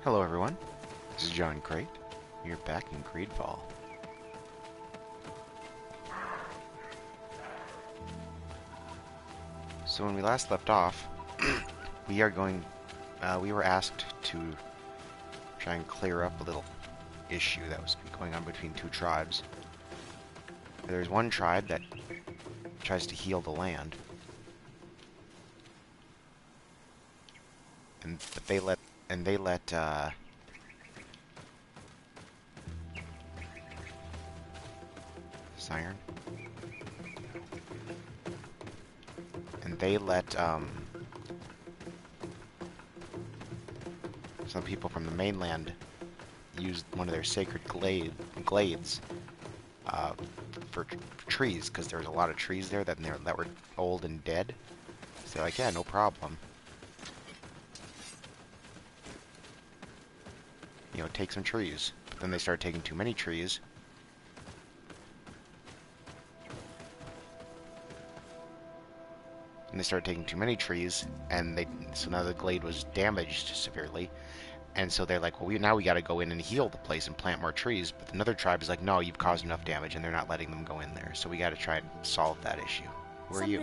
Hello everyone, this is John Crate. You're back in GreedFall. So when we last left off, we were asked to try and clear up a little issue that was going on between two tribes. There's one tribe that tries to heal the land, but they let Siren, and they let some people from the mainland use one of their sacred glades for trees, because there was a lot of trees there that were old and dead. So they're like, yeah, no problem. You know, take some trees. But then they started taking too many trees. And they started taking too many trees, and so now the glade was damaged severely. And so they're like, well, now we got to go in and heal the place and plant more trees. But another tribe is like, no, you've caused enough damage, and they're not letting them go in there. So we got to try and solve that issue. Who are you?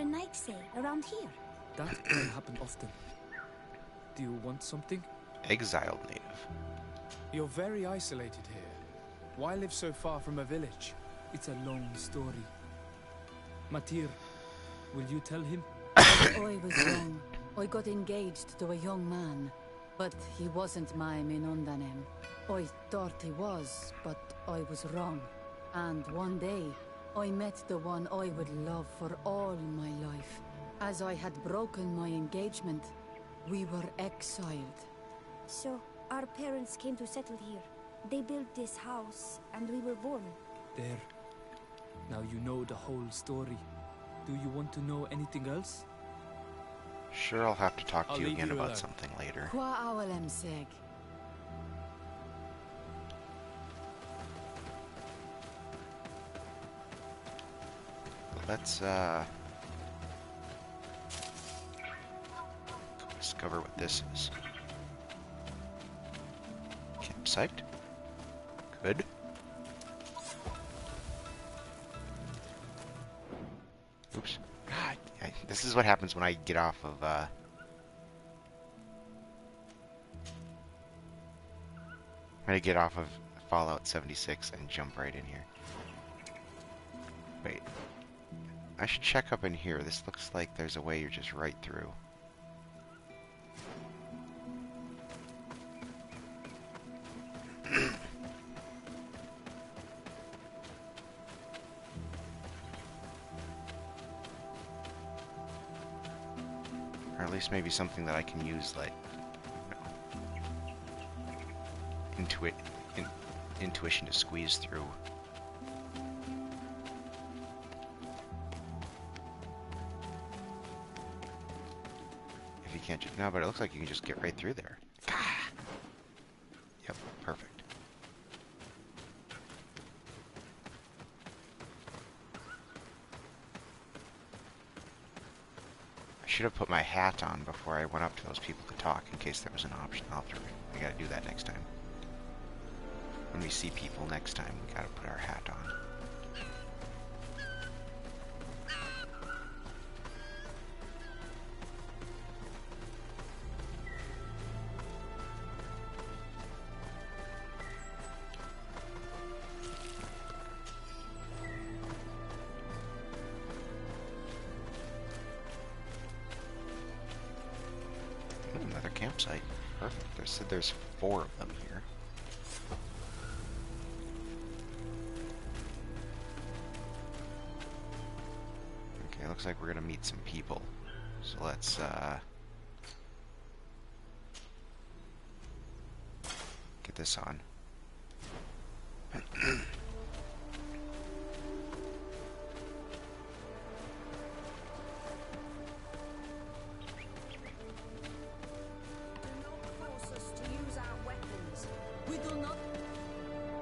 Around here. That can happen often. Do you want something? Exiled native. You're very isolated here. Why live so far from a village? It's a long story. Matir, will you tell him? I was young. I got engaged to a young man, but he wasn't my Minundanem. I thought he was, but I was wrong. And one day, I met the one I would love for all my life. As I had broken my engagement, we were exiled. So, our parents came to settle here. They built this house, and we were born. There. Now you know the whole story. Do you want to know anything else? Sure, I'll have to talk to I'll you leave again you about alone. something later. Qua awalem seg. Let's go discover what this is. Campsite. Good. Oops. God, this is what happens when I get off of, I'm gonna get off of Fallout 76 and jump right in here. Wait. I should check up in here. This looks like there's a way you're just right through. Or at least maybe something that I can use, like, you know, intuition to squeeze through. If you can't just... No, but it looks like you can just get right through there. Yep, perfect. I should have put my hat on before I went up to those people to talk, in case there was an option. I gotta do that next time. When we see people next time, we gotta put our hat on. Another campsite. Perfect. They said there's 4 of them here. Okay, looks like we're gonna meet some people. So let's get this on.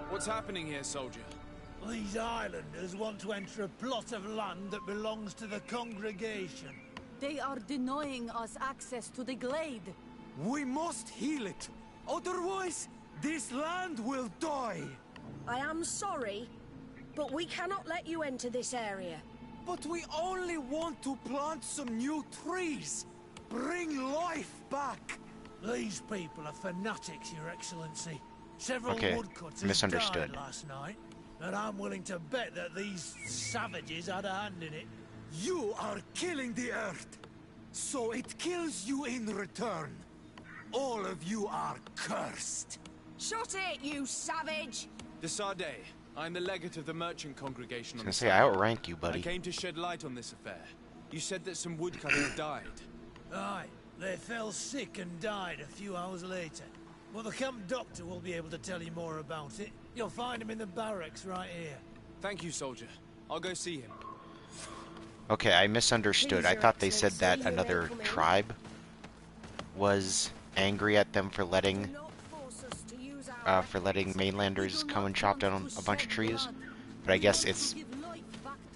What's happening here, soldier? These islanders want to enter a plot of land that belongs to the congregation. They are denying us access to the glade. We must heal it. Otherwise, this land will die. I am sorry, but we cannot let you enter this area. But we only want to plant some new trees. Bring life back. These people are fanatics, Your Excellency. Several Okay, woodcutters misunderstood. died last night, and I'm willing to bet that these savages had a hand in it. You are killing the earth, so it kills you in return. All of you are cursed. Shut it, you savage! Desade, I'm the legate of the merchant congregation I on was the gonna say, I side. outrank you, I buddy. came to shed light on this affair. You said that some woodcutters died. Aye, they fell sick and died a few hours later. Well, the camp doctor will be able to tell you more about it. You'll find him in the barracks right here. Thank you, soldier. I'll go see him. Okay, I misunderstood. Please, I Your thought they said that Excellency, you may another come in. tribe was angry at them for Do letting not force us to use our mainlanders come and chop down a bunch of trees. But I guess it's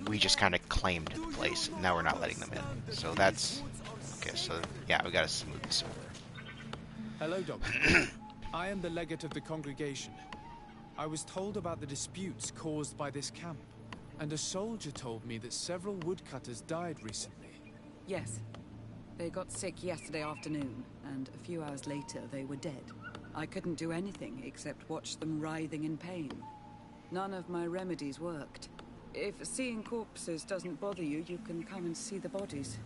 we just kind of claimed the place. Now we're not letting them in. So that's okay. So yeah, we gotta smooth this over. Hello, Doctor. I am the legate of the congregation. I was told about the disputes caused by this camp, and a soldier told me that several woodcutters died recently. Yes. They got sick yesterday afternoon, and a few hours later they were dead. I couldn't do anything except watch them writhing in pain. None of my remedies worked. If seeing corpses doesn't bother you, you can come and see the bodies.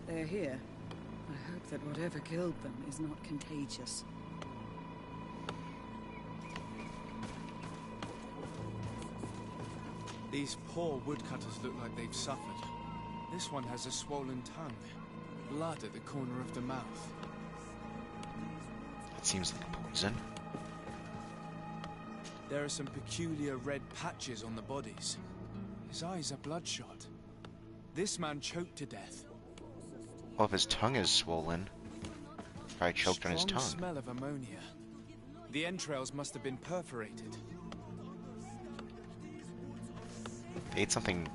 They're here. I hope that whatever killed them is not contagious. These poor woodcutters look like they've suffered. This one has a swollen tongue. Blood at the corner of the mouth. It seems like poison. There are some peculiar red patches on the bodies. His eyes are bloodshot. This man choked to death. Well, if his tongue is swollen, probably choked on his Strong tongue. smell of ammonia. The entrails must have been perforated. They ate something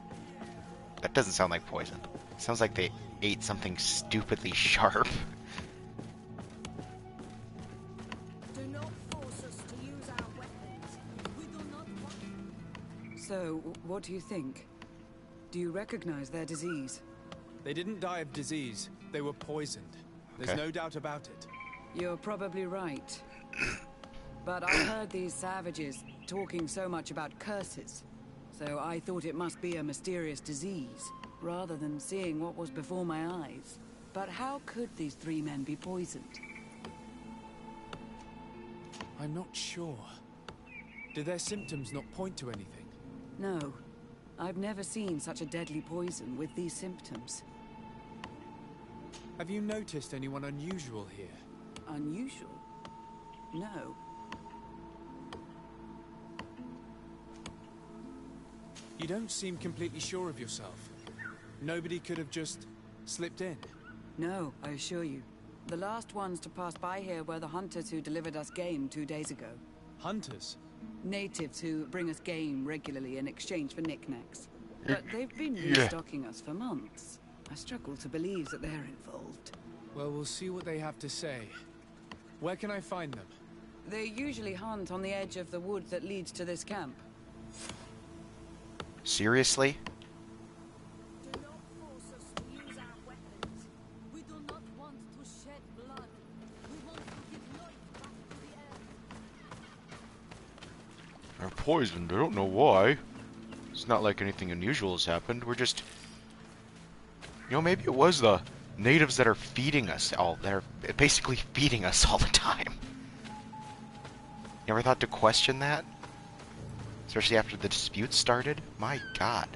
that doesn't sound like poison. It sounds like they ate something stupidly sharp. Do not force us to use our weapons. We do not want... So, what do you think? Do you recognize their disease? They didn't die of disease. They were poisoned. There's Okay. no doubt about it. You're probably right. But I heard these savages talking so much about curses, so I thought it must be a mysterious disease, rather than seeing what was before my eyes. But how could these three men be poisoned? I'm not sure. Do their symptoms not point to anything? No. I've never seen such a deadly poison with these symptoms. Have you noticed anyone unusual here? Unusual? No. You don't seem completely sure of yourself. Nobody could have just slipped in. No, I assure you. The last ones to pass by here were the hunters who delivered us game 2 days ago. Hunters? Natives who bring us game regularly in exchange for knickknacks. But they've been Yeah. restocking us for months. I struggle to believe that they're involved. Well, we'll see what they have to say. Where can I find them? They usually hunt on the edge of the wood that leads to this camp. Seriously? Do not force us to use our weapons. We do not want to shed blood. We want to give life back to the earth. They're poisoned. I don't know why. It's not like anything unusual has happened. We're just... You know, maybe it was the natives that are feeding us all. They're basically feeding us all the time. You ever thought to question that? Especially after the dispute started? My god.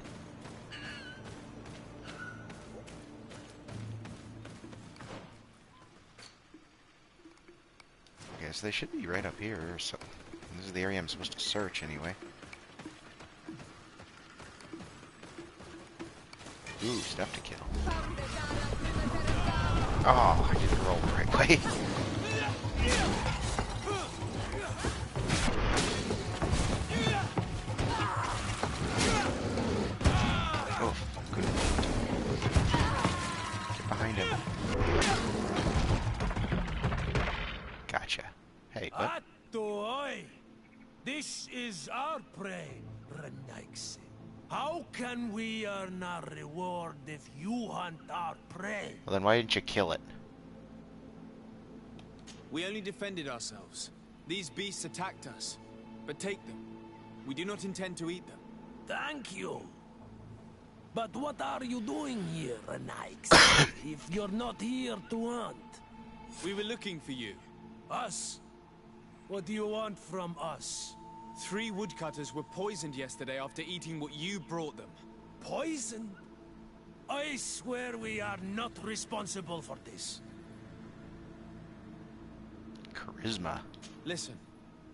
Okay, so they should be right up here or something. This is the area I'm supposed to search anyway. Ooh, stuff to kill. Oh, I didn't roll the right way. Oh, good. Get behind him. Gotcha. Hey, oi! This is our prey, Renaix. How can we earn our reward if you hunt our prey? Well, then why didn't you kill it? We only defended ourselves. These beasts attacked us. But take them. We do not intend to eat them. Thank you. But what are you doing here, Renaix? If you're not here to hunt? We were looking for you. Us? What do you want from us? 3 woodcutters were poisoned yesterday after eating what you brought them. Poison? I swear we are not responsible for this. Charisma. Listen,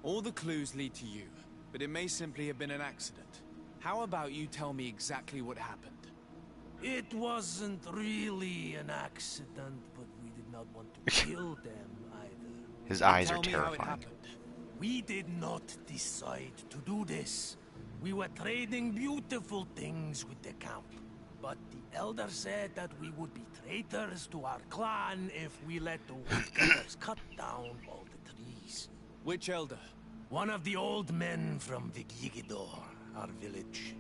all the clues lead to you, but it may simply have been an accident. How about you tell me exactly what happened? It wasn't really an accident, but we did not want to kill them either. His eyes are Tell me how it terrifying. happened. We did not decide to do this. We were trading beautiful things with the camp. But the elder said that we would be traitors to our clan if we let the woodcutters cut down all the trees. Which elder? One of the old men from Vigigidor, our village.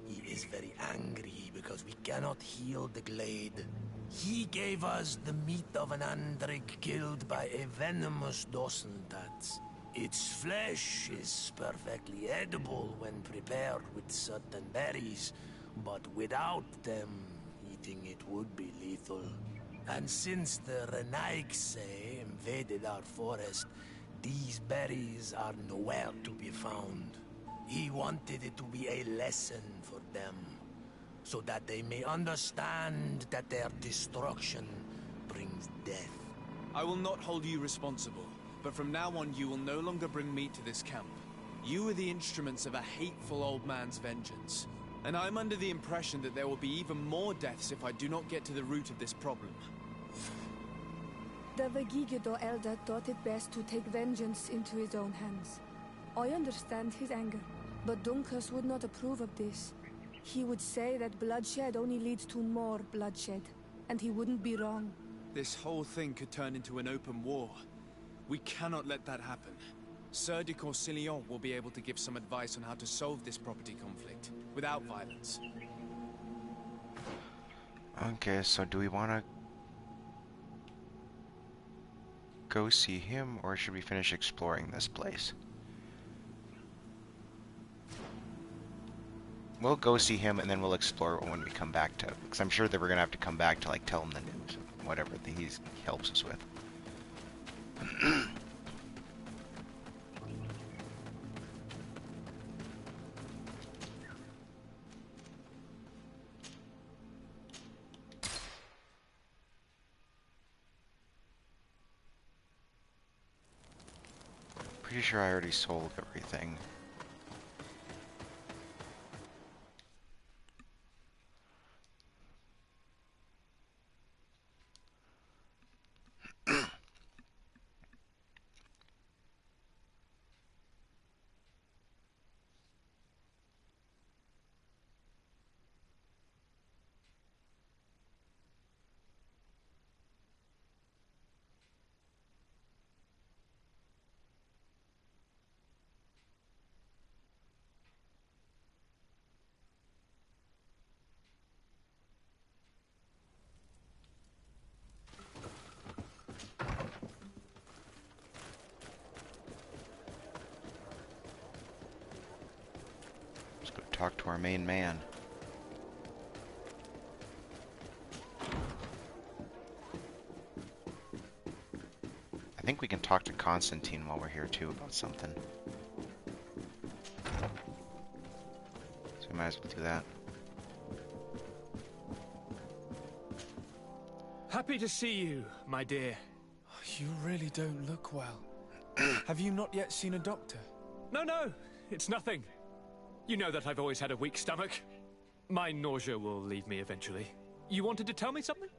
He is very angry because we cannot heal the glade. He gave us the meat of an andrig killed by a venomous dosentats. Its flesh is perfectly edible when prepared with certain berries, but without them, eating it would be lethal. And since the Renaix invaded our forest, these berries are nowhere to be found. He wanted it to be a lesson for them, so that they may understand that their destruction brings death. I will not hold you responsible, but from now on you will no longer bring meat to this camp. You are the instruments of a hateful old man's vengeance. And I'm under the impression that there will be even more deaths if I do not get to the root of this problem. The Vegigido elder thought it best to take vengeance into his own hands. I understand his anger, but Dunkus would not approve of this. He would say that bloodshed only leads to more bloodshed, and he wouldn't be wrong. This whole thing could turn into an open war. We cannot let that happen. Sir de Corsillon will be able to give some advice on how to solve this property conflict, without violence. Okay, so do we want to go see him, or should we finish exploring this place? We'll go see him, and then we'll explore when we come back to... Because I'm sure that we're going to have to come back to, like, tell him the news, whatever that he helps us with. Pretty sure I already sold everything. Talk to our main man. I think we can talk to Constantine while we're here too about something. So we might as well do that. Happy to see you, my dear. You really don't look well. Have you not yet seen a doctor? No, it's nothing. You know that I've always had a weak stomach. My nausea will leave me eventually. You wanted to tell me something?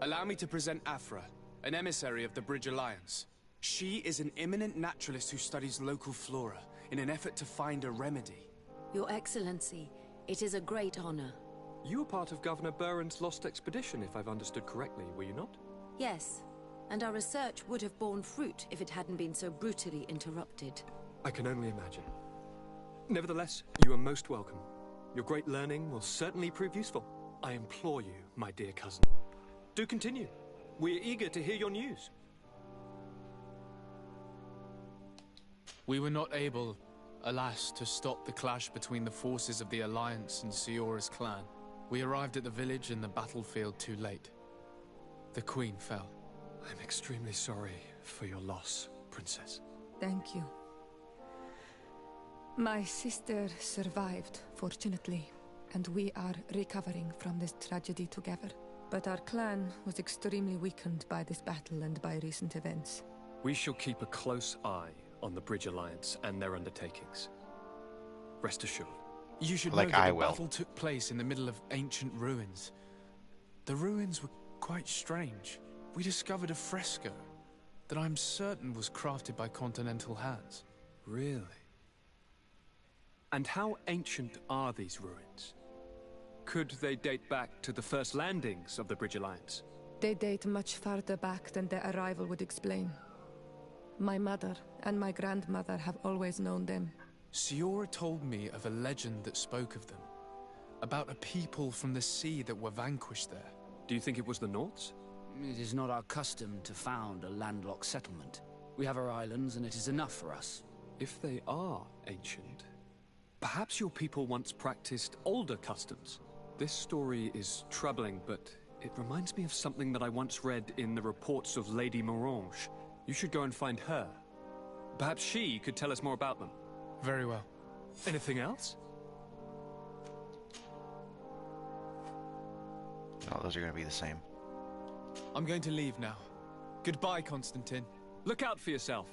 Allow me to present Aphra, an emissary of the Bridge Alliance. She is an eminent naturalist who studies local flora in an effort to find a remedy. Your Excellency, it is a great honor. You were part of Governor Buren's lost expedition, if I've understood correctly, were you not? Yes. and our research would have borne fruit if it hadn't been so brutally interrupted. I can only imagine. Nevertheless, you are most welcome. Your great learning will certainly prove useful. I implore you, my dear cousin. Do continue. We're eager to hear your news. We were not able, alas, to stop the clash between the forces of the Alliance and Siora's clan. We arrived at the village and the battlefield too late. The Queen fell. I'm extremely sorry for your loss, Princess. Thank you. My sister survived, fortunately, and we are recovering from this tragedy together. But our clan was extremely weakened by this battle and by recent events. We shall keep a close eye on the Bridge Alliance and their undertakings. Rest assured. You should Like know that I the will. battle took place in the middle of ancient ruins. The ruins were quite strange. We discovered a fresco that I'm certain was crafted by continental hands. Really? And how ancient are these ruins? Could they date back to the first landings of the Bridge Alliance? They date much farther back than their arrival would explain. My mother and my grandmother have always known them. Siora told me of a legend that spoke of them, about a people from the sea that were vanquished there. Do you think it was the Nauts? It is not our custom to found a landlocked settlement. We have our islands, and it is enough for us. If they are ancient, perhaps your people once practiced older customs. This story is troubling, but it reminds me of something that I once read in the reports of Lady Morange. You should go and find her. Perhaps she could tell us more about them. Very well. Anything else? Oh, those are going to be the same. I'm going to leave now. Goodbye, Constantine. Look out for yourself.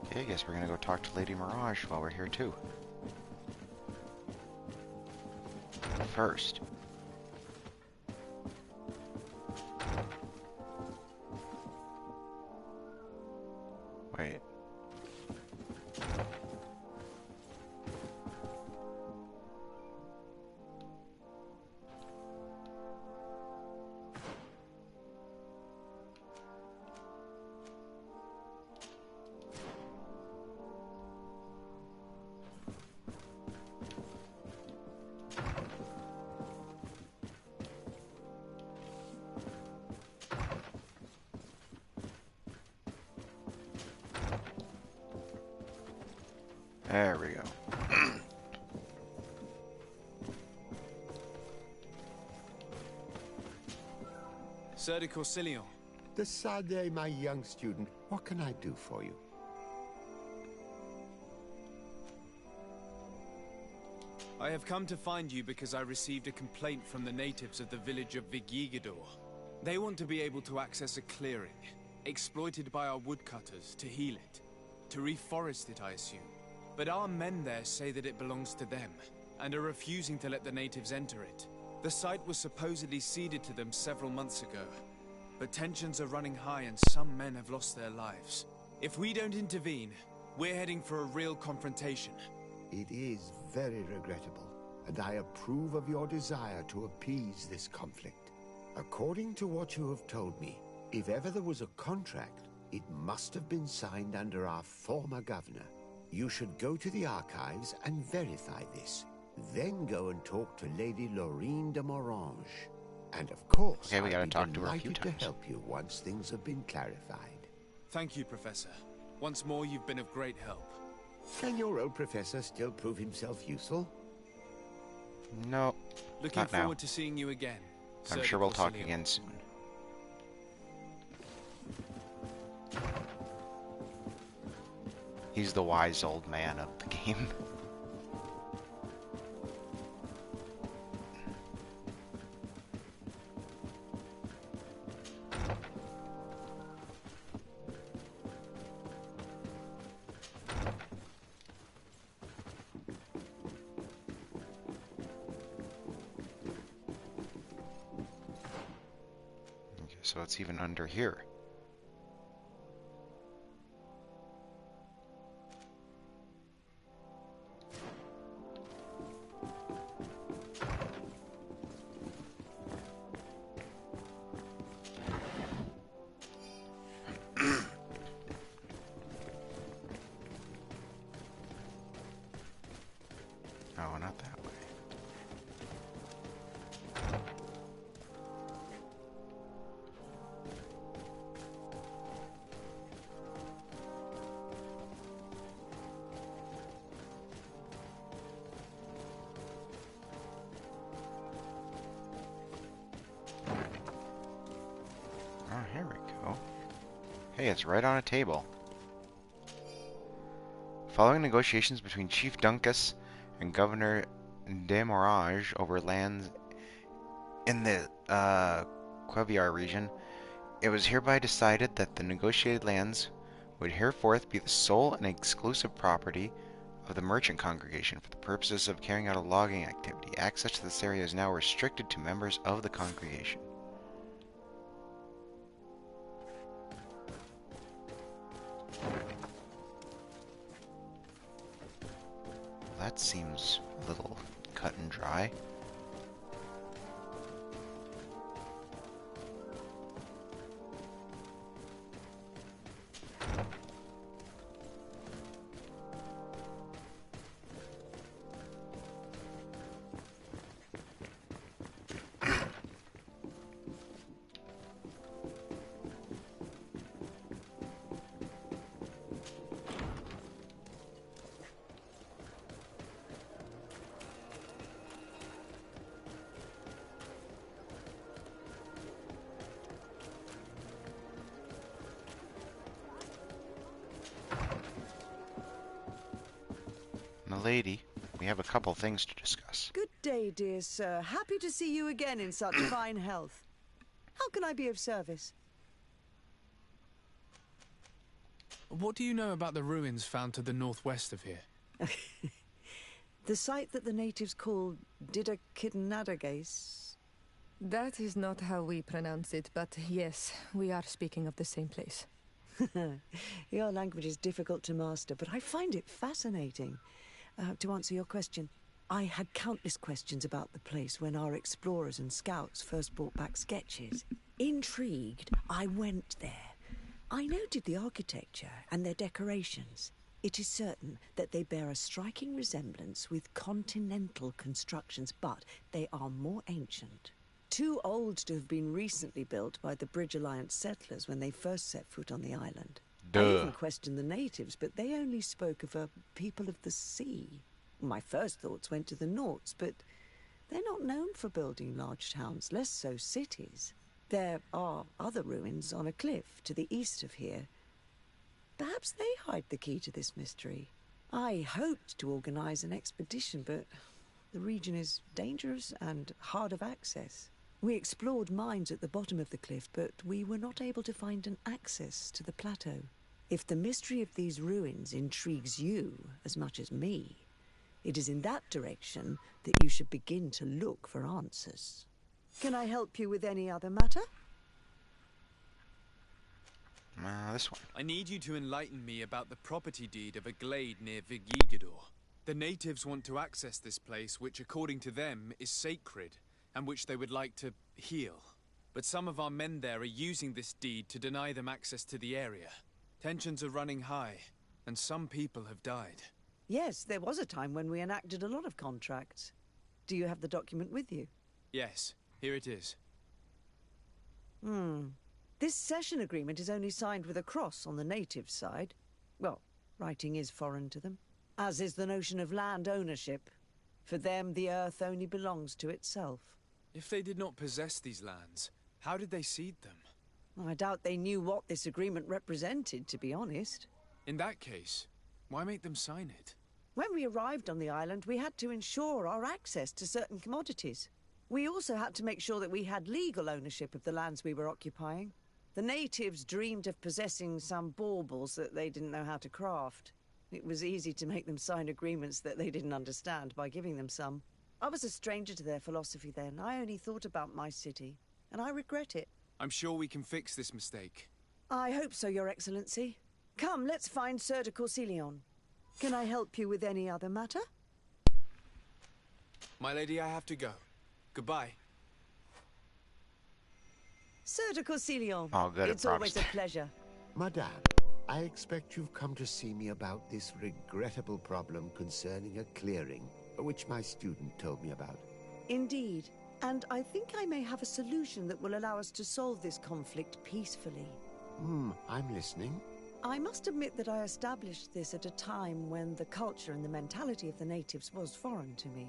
Okay, I guess we're going to go talk to Lady Mirage while we're here too. First. Wait. There we go. Sir de Corsilion. Decidez, my young student, what can I do for you? I have come to find you because I received a complaint from the natives of the village of Vigigador. They want to be able to access a clearing, exploited by our woodcutters, to heal it. To reforest it, I assume. But our men there say that it belongs to them, and are refusing to let the natives enter it. The site was supposedly ceded to them several months ago, but tensions are running high and some men have lost their lives. If we don't intervene, we're heading for a real confrontation. It is very regrettable, and I approve of your desire to appease this conflict. According to what you have told me, if ever there was a contract, it must have been signed under our former governor. You should go to the archives and verify this. Then go and talk to Lady Laurine de Morange. And of course, Okay, we gotta I'd be talk to her a few delighted times. to help you once things have been clarified. Thank you, Professor. Once more, you've been of great help. Can your old professor still prove himself useful? No, Looking not now. forward to seeing you again. I'm Sir sure de we'll talk Corsilion. again soon. He's the wise old man of the game. Okay, so it's even under here. Hey, it's right on a table. Following negotiations between Chief Duncas and Governor Demorage over lands in the Queviar region, it was hereby decided that the negotiated lands would henceforth be the sole and exclusive property of the merchant congregation for the purposes of carrying out a logging activity. Access to this area is now restricted to members of the congregation. That seems a little cut and dry. Lady, we have a couple things to discuss. Good day, dear sir. Happy to see you again in such fine health. How can I be of service? What do you know about the ruins found to the northwest of here? The site that the natives call Didakidnadagase? That is not how we pronounce it, but yes, we are speaking of the same place. Your language is difficult to master, but I find it fascinating. To answer your question, I had countless questions about the place when our explorers and scouts first brought back sketches. Intrigued, I went there. I noted the architecture and their decorations. It is certain that they bear a striking resemblance with continental constructions, but they are more ancient. Too old to have been recently built by the Bridge Alliance settlers when they first set foot on the island. Duh. I even questioned the natives, but they only spoke of a people of the sea. My first thoughts went to the Nauts, but they're not known for building large towns, less so cities. There are other ruins on a cliff to the east of here. Perhaps they hide the key to this mystery. I hoped to organize an expedition, but the region is dangerous and hard of access. We explored mines at the bottom of the cliff, but we were not able to find an access to the plateau. If the mystery of these ruins intrigues you as much as me, it is in that direction that you should begin to look for answers. Can I help you with any other matter? This one. I need you to enlighten me about the property deed of a glade near Vigigidor. The natives want to access this place, which according to them is sacred, and which they would like to heal. But some of our men there are using this deed to deny them access to the area. Tensions are running high, and some people have died. Yes, there was a time when we enacted a lot of contracts. Do you have the document with you? Yes, here it is. This cession agreement is only signed with a cross on the native side. Well, writing is foreign to them, as is the notion of land ownership. For them, the earth only belongs to itself. If they did not possess these lands, how did they cede them? I doubt they knew what this agreement represented, to be honest. In that case, why make them sign it? When we arrived on the island, we had to ensure our access to certain commodities. We also had to make sure that we had legal ownership of the lands we were occupying. The natives dreamed of possessing some baubles that they didn't know how to craft. It was easy to make them sign agreements that they didn't understand by giving them some. I was a stranger to their philosophy then. I only thought about my city, and I regret it. I'm sure we can fix this mistake. I hope so, Your Excellency. Come, let's find Sir de Corsilion. Can I help you with any other matter? My lady, I have to go. Goodbye. Sir de Corsilion. Oh, good. It's always a pleasure. Madame, I expect you've come to see me about this regrettable problem concerning a clearing, which my student told me about. Indeed. And I think I may have a solution that will allow us to solve this conflict peacefully. I'm listening. I must admit that I established this at a time when the culture and the mentality of the natives was foreign to me.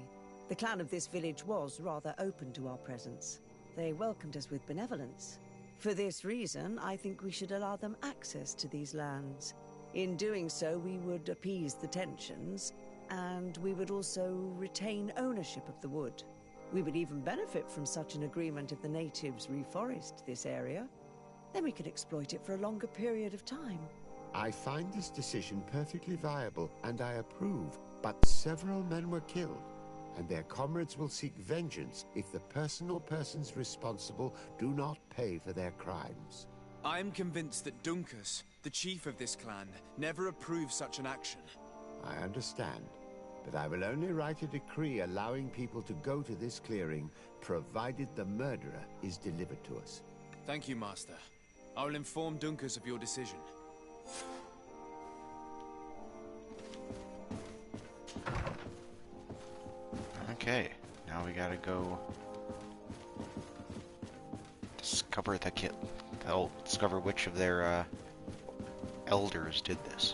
The clan of this village was rather open to our presence. They welcomed us with benevolence. For this reason, I think we should allow them access to these lands. In doing so, we would appease the tensions, and we would also retain ownership of the wood. We would even benefit from such an agreement if the natives reforest this area. Then we could exploit it for a longer period of time. I find this decision perfectly viable, and I approve, but several men were killed, and their comrades will seek vengeance if the person or persons responsible do not pay for their crimes. I am convinced that Dunkus, the chief of this clan, never approved such an action. I understand, but I will only write a decree allowing people to go to this clearing, provided the murderer is delivered to us. Thank you, Master. I will inform Dunkus of your decision. Okay, now we gotta go discover the kit. They'll discover which of their elders did this.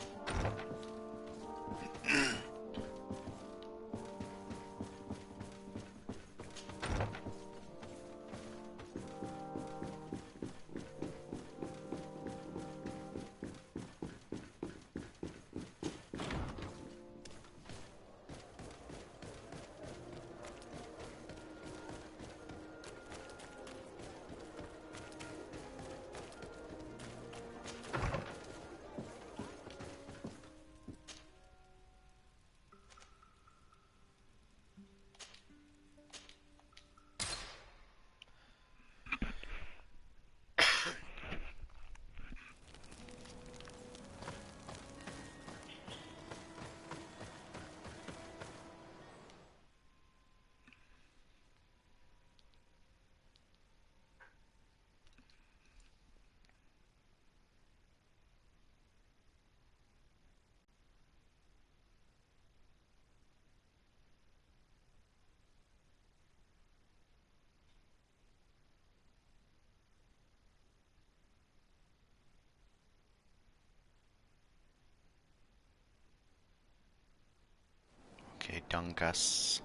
Okay, Dunkus.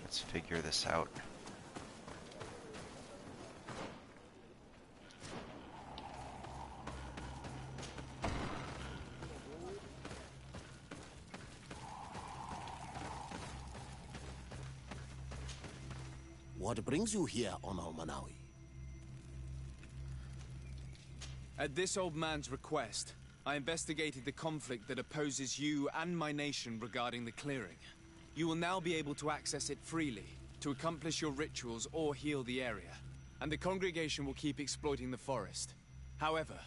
Let's figure this out. What brings you here on Manawi? At this old man's request, I investigated the conflict that opposes you and my nation regarding the clearing. You will now be able to access it freely, to accomplish your rituals or heal the area. And the congregation will keep exploiting the forest. However,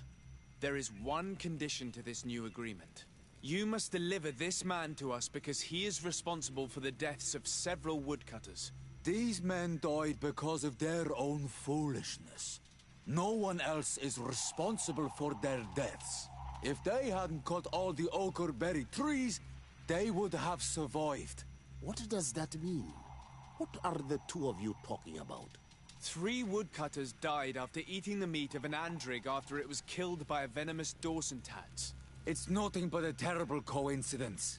there is one condition to this new agreement. You must deliver this man to us because he is responsible for the deaths of several woodcutters. These men died because of their own foolishness. No one else is responsible for their deaths. If they hadn't cut all the ochreberry trees, they would have survived. What does that mean? What are the two of you talking about? 3 woodcutters died after eating the meat of an andrig after it was killed by a venomous Dawson tat. It's nothing but a terrible coincidence.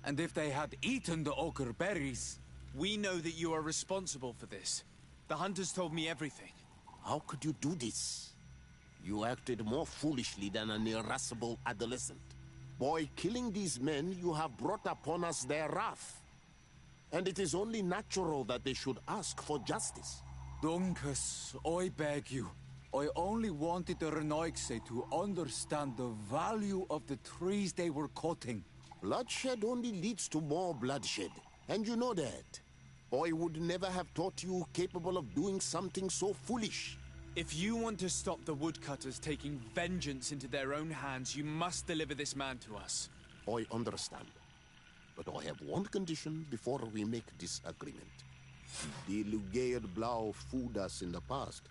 And if they had eaten the ochreberries... We know that you are responsible for this. The hunters told me everything. How could you do this? You acted more foolishly than an irascible adolescent. By killing these men, you have brought upon us their wrath. And it is only natural that they should ask for justice. Dunkus, I beg you. I only wanted the Renoixe to understand the value of the trees they were cutting. Bloodshed only leads to more bloodshed. And you know that. I would never have thought you capable of doing something so foolish. If you want to stop the woodcutters taking vengeance into their own hands, you must deliver this man to us. I understand. But I have one condition before we make this agreement. The Lugaid Blau fooled us in the past.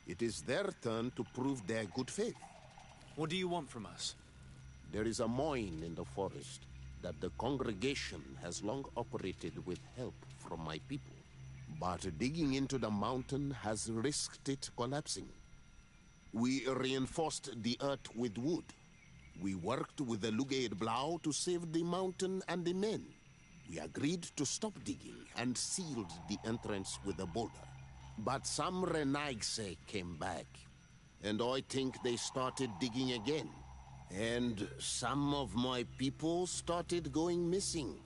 It is their turn to prove their good faith. What do you want from us? There is a mine in the forest that the congregation has long operated with help from my people. But digging into the mountain has risked it collapsing. We reinforced the earth with wood. We worked with the Lugaid Blau to save the mountain and the men. We agreed to stop digging and sealed the entrance with a boulder. But some Renaigse came back, and I think they started digging again. And some of my people started going missing.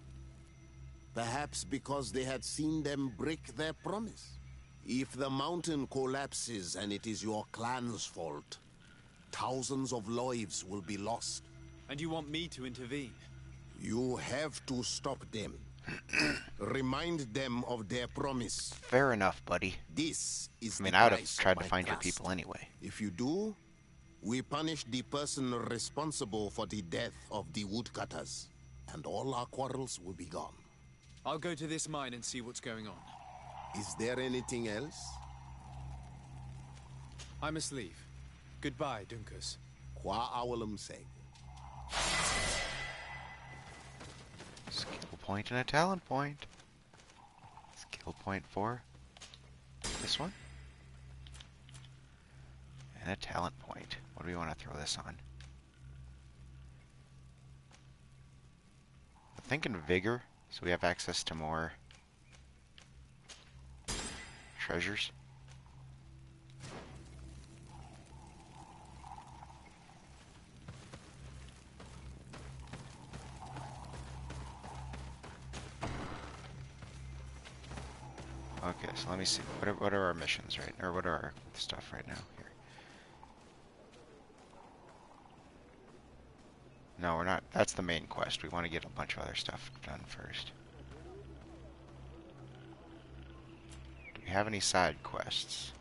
Perhaps because they had seen them break their promise. If the mountain collapses and it is your clan's fault, thousands of lives will be lost. And you want me to intervene? You have to stop them. Remind them of their promise. Fair enough, buddy. This is I mean, the I would have price tried of to my find your trust. people anyway. If you do, we punish the person responsible for the death of the woodcutters, and all our quarrels will be gone. I'll go to this mine and see what's going on. Is there anything else? I must leave. Goodbye, Dunkus. Qua awalum say. Skill point and a talent point. Skill point for this one. And a talent point. What do we want to throw this on? I'm thinking vigor, so we have access to more treasures. Okay, so let me see. What are our missions right, or what are our stuff right now here? No, we're not. That's the main quest. We want to get a bunch of other stuff done first. Do we have any side quests?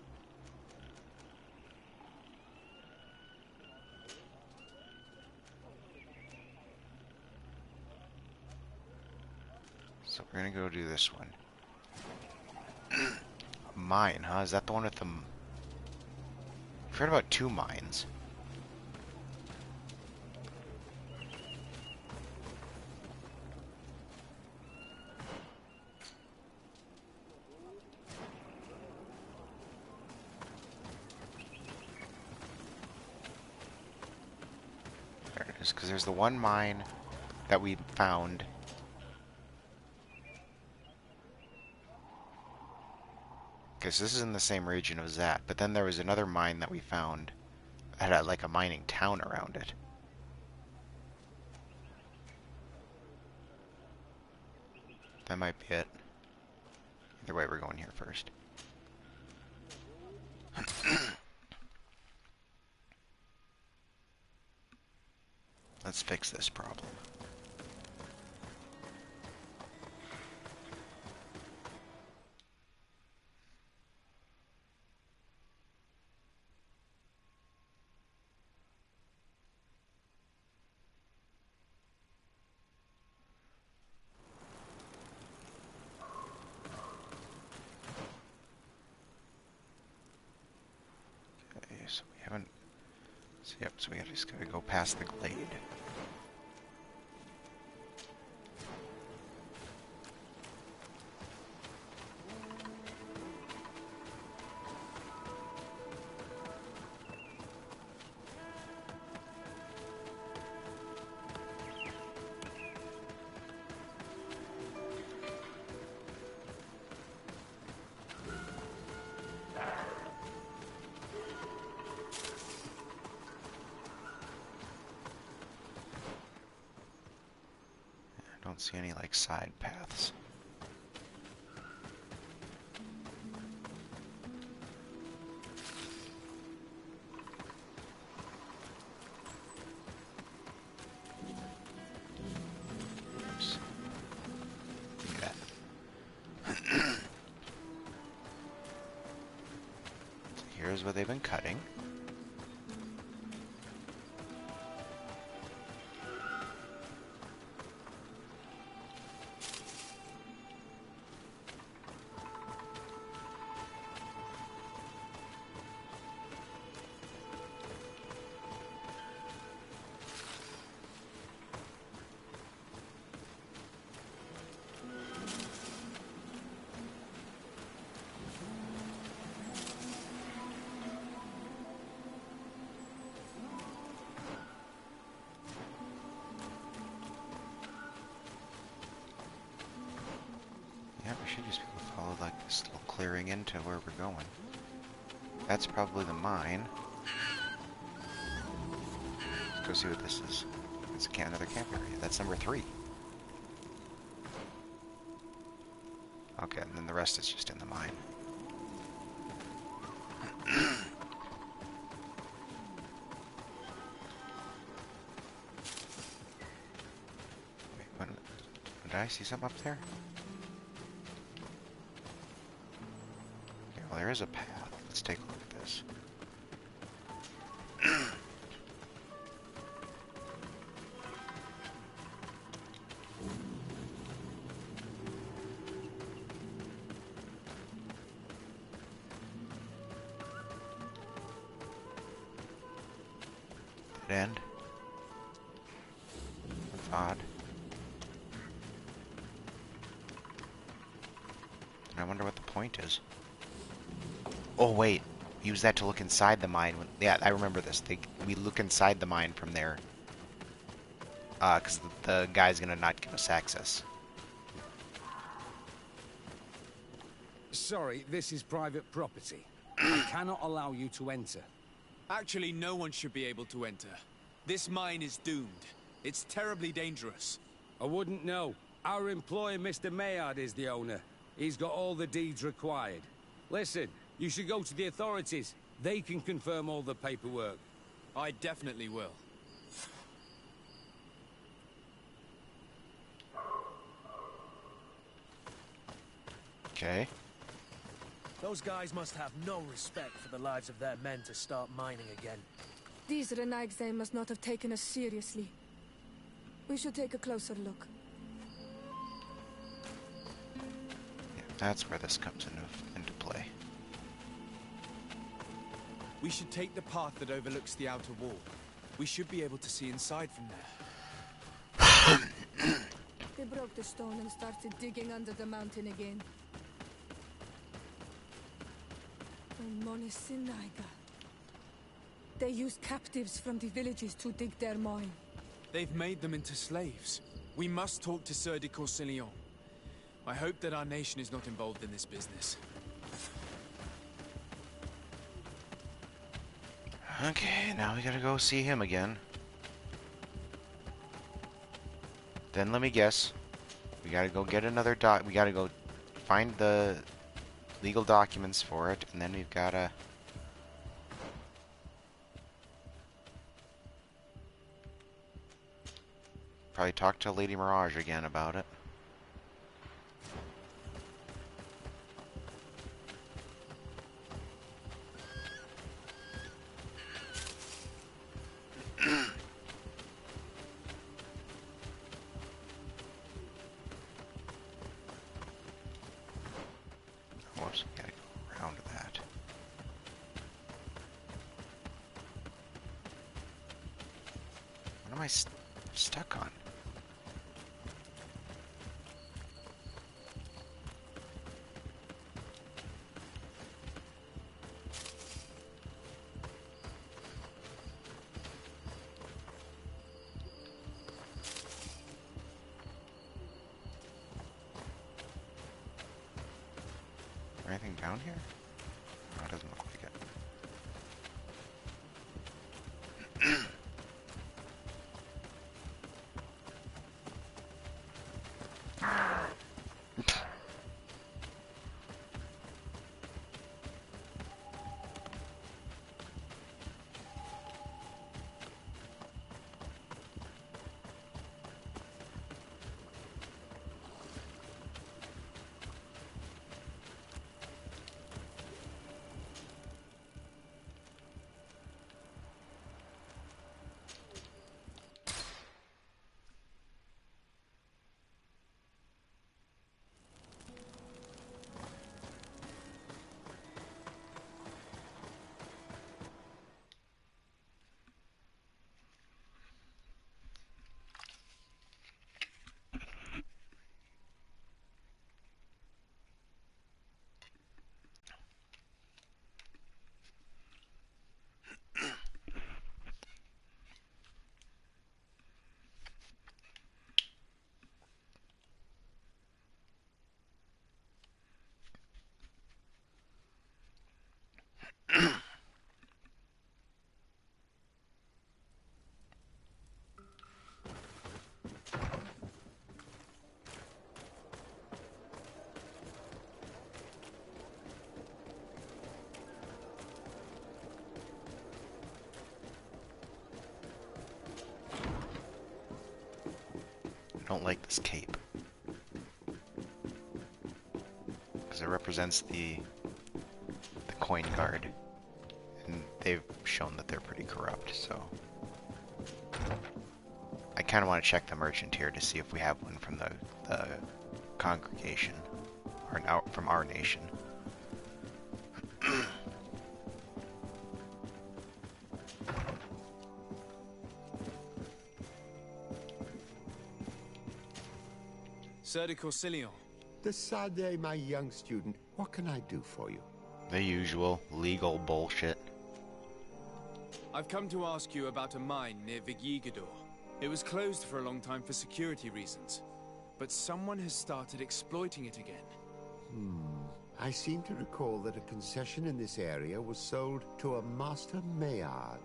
So we're gonna go do this one. Mine, huh? Is that the one with the... I've heard about 2 mines. There it is, because there's the one mine that we found. Because this is in the same region as that, but then there was another mine that we found that had like a mining town around it. That might be it. Either way, we're going here first. Let's fix this problem. So we haven't... So yep, so we just gotta go past the glade. I don't see any like side paths. Oops. Look at that. So here's what they've been cutting. Yeah, we should just be able to follow like this little clearing into where we're going. That's probably the mine. Let's go see what this is. It's another camp area. That's number 3. Okay, and then the rest is just in the mine. Wait, what, did I see something up there? Okay, well, there is a path. Let's take a look at this. End. That's odd. And I wonder what the point is. Oh wait, use that to look inside the mine. Yeah, I remember this. We look inside the mine from there. Because the guy's gonna not give us access. Sorry, this is private property. I cannot allow you to enter. Actually, no one should be able to enter. This mine is doomed. It's terribly dangerous. I wouldn't know. Our employee, Mr. Maillard, is the owner. He's got all the deeds required. Listen, you should go to the authorities. They can confirm all the paperwork. I definitely will. Okay. Those guys must have no respect for the lives of their men to start mining again. These Renaigse must not have taken us seriously. We should take a closer look. Yeah, that's where this comes into play. We should take the path that overlooks the outer wall. We should be able to see inside from there. They broke the stone and started digging under the mountain again. Monisiniga. They use captives from the villages to dig their mine. They've made them into slaves. We must talk to Sieur de Courcillon. I hope that our nation is not involved in this business. Okay, now we gotta go see him again. Then let me guess. We gotta go get another we gotta go find the legal documents for it, and then we've gotta... probably talk to Lady Mirage again about it. Whoops, gotta go around that. What am I stuck on? Anything down here? No, it doesn't look like it. don't like this cape. Because it represents the coin guard. And they've shown that they're pretty corrupt, so... I kind of want to check the merchant here to see if we have one from the congregation. Or from our nation. Sir de Corsilion. Decidez, my young student. What can I do for you? The usual legal bullshit. I've come to ask you about a mine near Vigyigador. It was closed for a long time for security reasons, but someone has started exploiting it again. I seem to recall that a concession in this area was sold to a Master Maillard.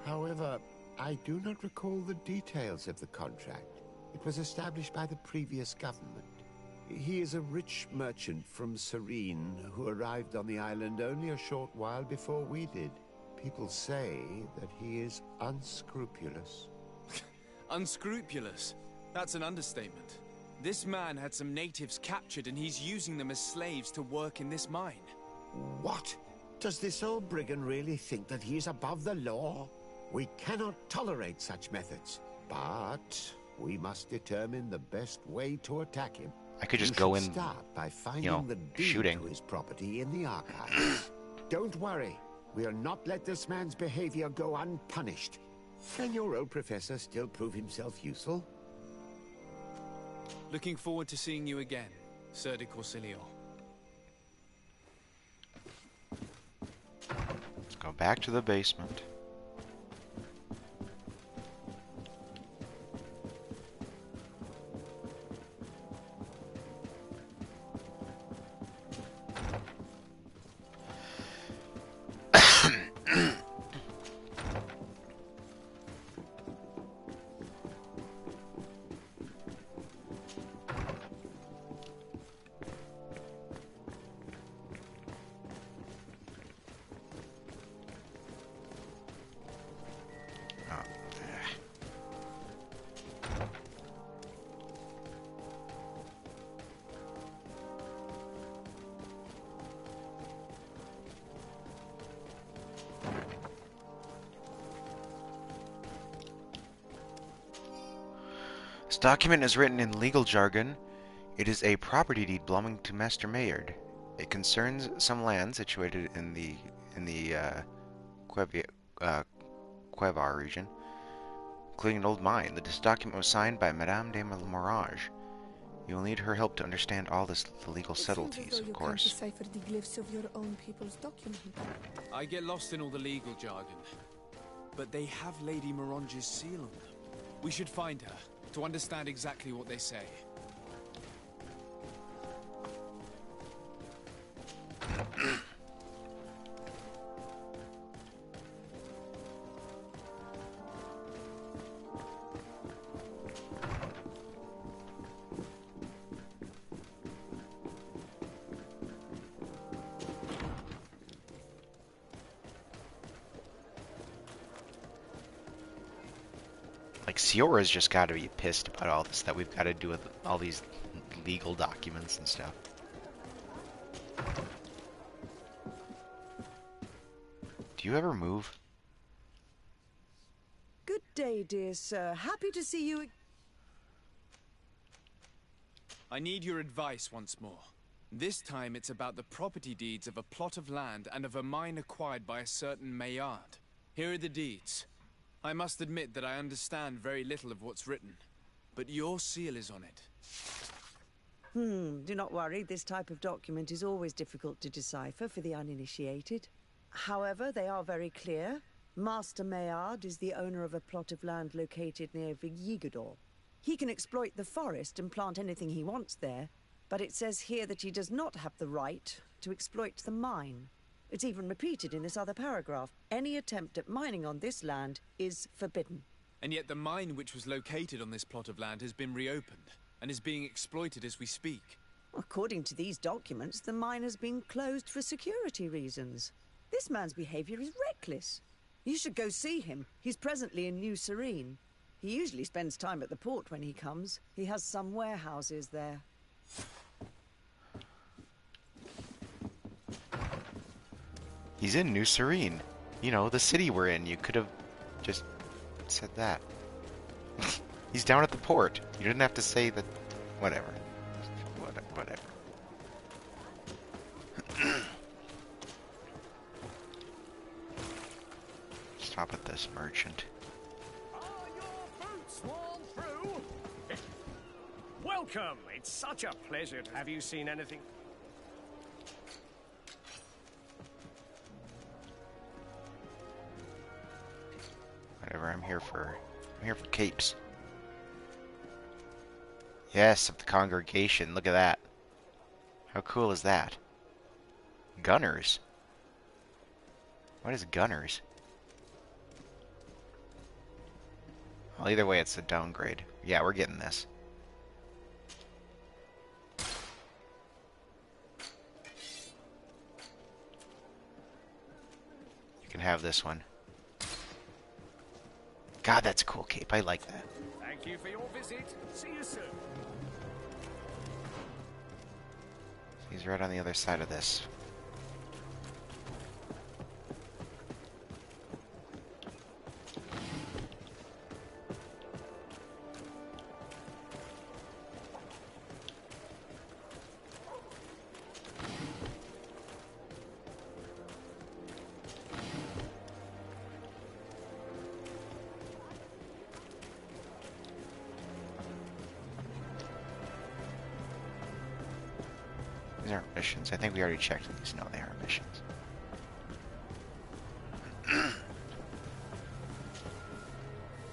However, I do not recall the details of the contract. It was established by the previous government. He is a rich merchant from Serene who arrived on the island only a short while before we did. People say that he is unscrupulous. Unscrupulous? That's an understatement. This man had some natives captured and he's using them as slaves to work in this mine. What? Does this old brigand really think that he is above the law? We cannot tolerate such methods, but we must determine the best way to attack him. I could just go in, start by finding the deed shooting. to his property in the archives. Don't worry. We'll not let this man's behavior go unpunished. Can your old professor still prove himself useful? Looking forward to seeing you again, Sir de Corsilion. Let's go back to the basement. This document is written in legal jargon. It is a property deed belonging to Master Maillard. It concerns some land situated in the Quevar region, including an old mine. This document was signed by Madame de Morange. You will need her help to understand all the legal subtleties, of course. You can't decipher the glyphs of your own people's document. I get lost in all the legal jargon, but they have Lady Morange's seal on them. We should find her to understand exactly what they say. Like, Siora's just got to be pissed about all this that we've got to do with all these legal documents and stuff. Do you ever move? Good day, dear sir. Happy to see you. I need your advice once more. This time it's about the property deeds of a plot of land and of a mine acquired by a certain Maillard. Here are the deeds. I must admit that I understand very little of what's written, but your seal is on it. Do not worry. This type of document is always difficult to decipher for the uninitiated. However, they are very clear. Master Maillard is the owner of a plot of land located near Vigyigador. He can exploit the forest and plant anything he wants there, but it says here that he does not have the right to exploit the mine. It's even repeated in this other paragraph. Any attempt at mining on this land is forbidden. And yet the mine which was located on this plot of land has been reopened and is being exploited as we speak. According to these documents, the mine has been closed for security reasons. This man's behavior is reckless. You should go see him. He's presently in New Serene. He usually spends time at the port when he comes. He has some warehouses there. He's in New Serene. You know, the city we're in. You could have just said that. He's down at the port. You didn't have to say that. Whatever. Whatever. Stop at this merchant. Welcome! It's such a pleasure. Have you seen anything? Whatever, I'm here for capes. Yes, of the congregation. Look at that. How cool is that? Gunners. What is gunners? Well, either way, it's a downgrade. Yeah, we're getting this. You can have this one. God, that's a cool cape. I like that. Thank you for your visit. See you soon. He's right on the other side of this. These aren't missions. I think we already checked these. No, they aren't missions.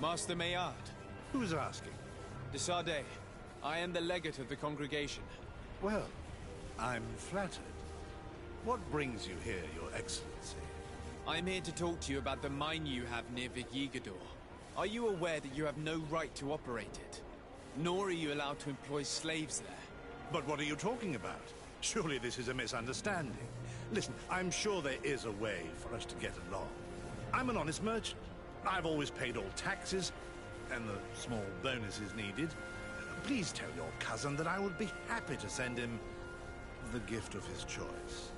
Master Maillard. Who's asking? Desardet. I am the legate of the congregation. Well, I'm flattered. What brings you here, Your Excellency? I'm here to talk to you about the mine you have near Vigigador. Are you aware that you have no right to operate it? Nor are you allowed to employ slaves there. But what are you talking about? Surely this is a misunderstanding. Listen, I'm sure there is a way for us to get along. I'm an honest merchant. I've always paid all taxes, and the small bonuses needed. Please tell your cousin that I would be happy to send him the gift of his choice.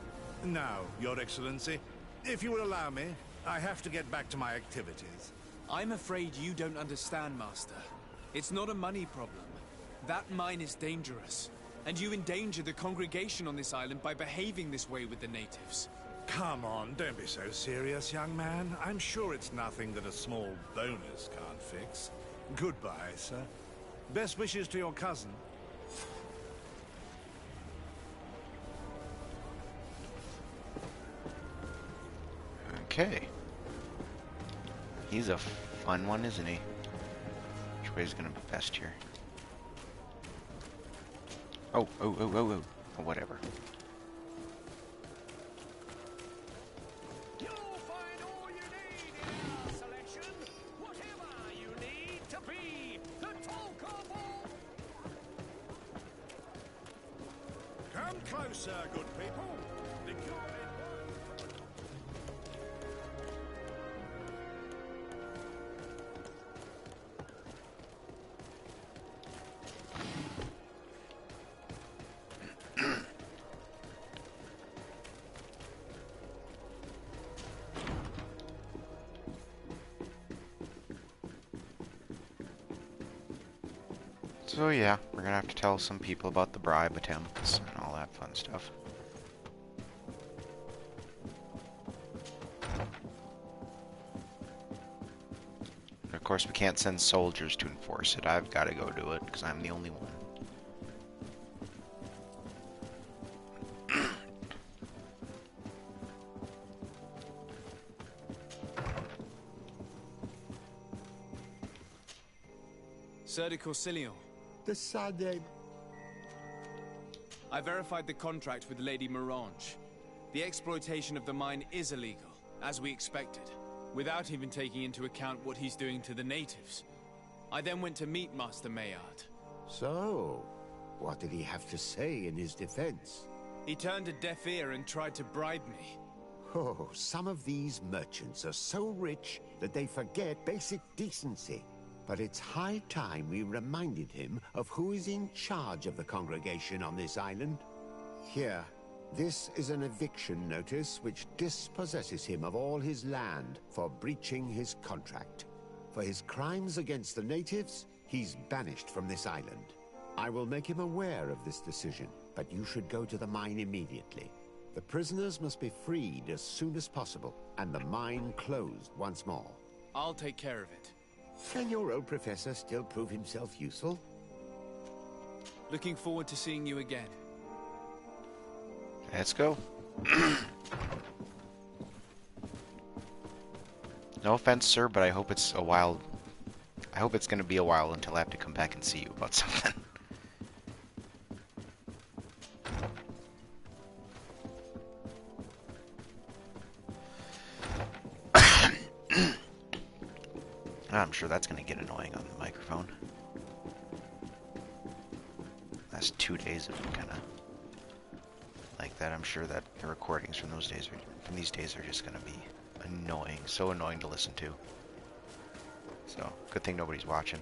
Now, Your Excellency, if you will allow me, I have to get back to my activities. I'm afraid you don't understand, Master. It's not a money problem. That mine is dangerous. And you endanger the congregation on this island by behaving this way with the natives. Come on, don't be so serious, young man. I'm sure it's nothing that a small bonus can't fix. Goodbye, sir. Best wishes to your cousin. Okay. He's a fun one, isn't he? Which way is gonna be best here? Oh, whatever. You'll find all you need in our selection. Whatever you need to be the talk of all. Come closer, good people. The So yeah, we're gonna have to tell some people about the bribe attempts and all that fun stuff. And of course we can't send soldiers to enforce it. I've got to go do it because I'm the only one. Sir de Corsilion. Decided. I verified the contract with Lady Morange. The exploitation of the mine is illegal, as we expected, without even taking into account what he's doing to the natives. I then went to meet Master Maillard. So, what did he have to say in his defense? He turned a deaf ear and tried to bribe me. Oh, some of these merchants are so rich that they forget basic decency. But it's high time we reminded him of who is in charge of the congregation on this island. Here, this is an eviction notice which dispossesses him of all his land for breaching his contract. For his crimes against the natives, he's banished from this island. I will make him aware of this decision, but you should go to the mine immediately. The prisoners must be freed as soon as possible, and the mine closed once more. I'll take care of it. Can your old professor still prove himself useful? Looking forward to seeing you again. Let's go. No offense, sir, but I hope it's a while. I hope it's going to be a while until I have to come back and see you about something. I'm sure that's going to get annoying on the microphone. Last 2 days have been kind of like that. I'm sure that the recordings from these days are just going to be annoying, so annoying to listen to. So, good thing nobody's watching.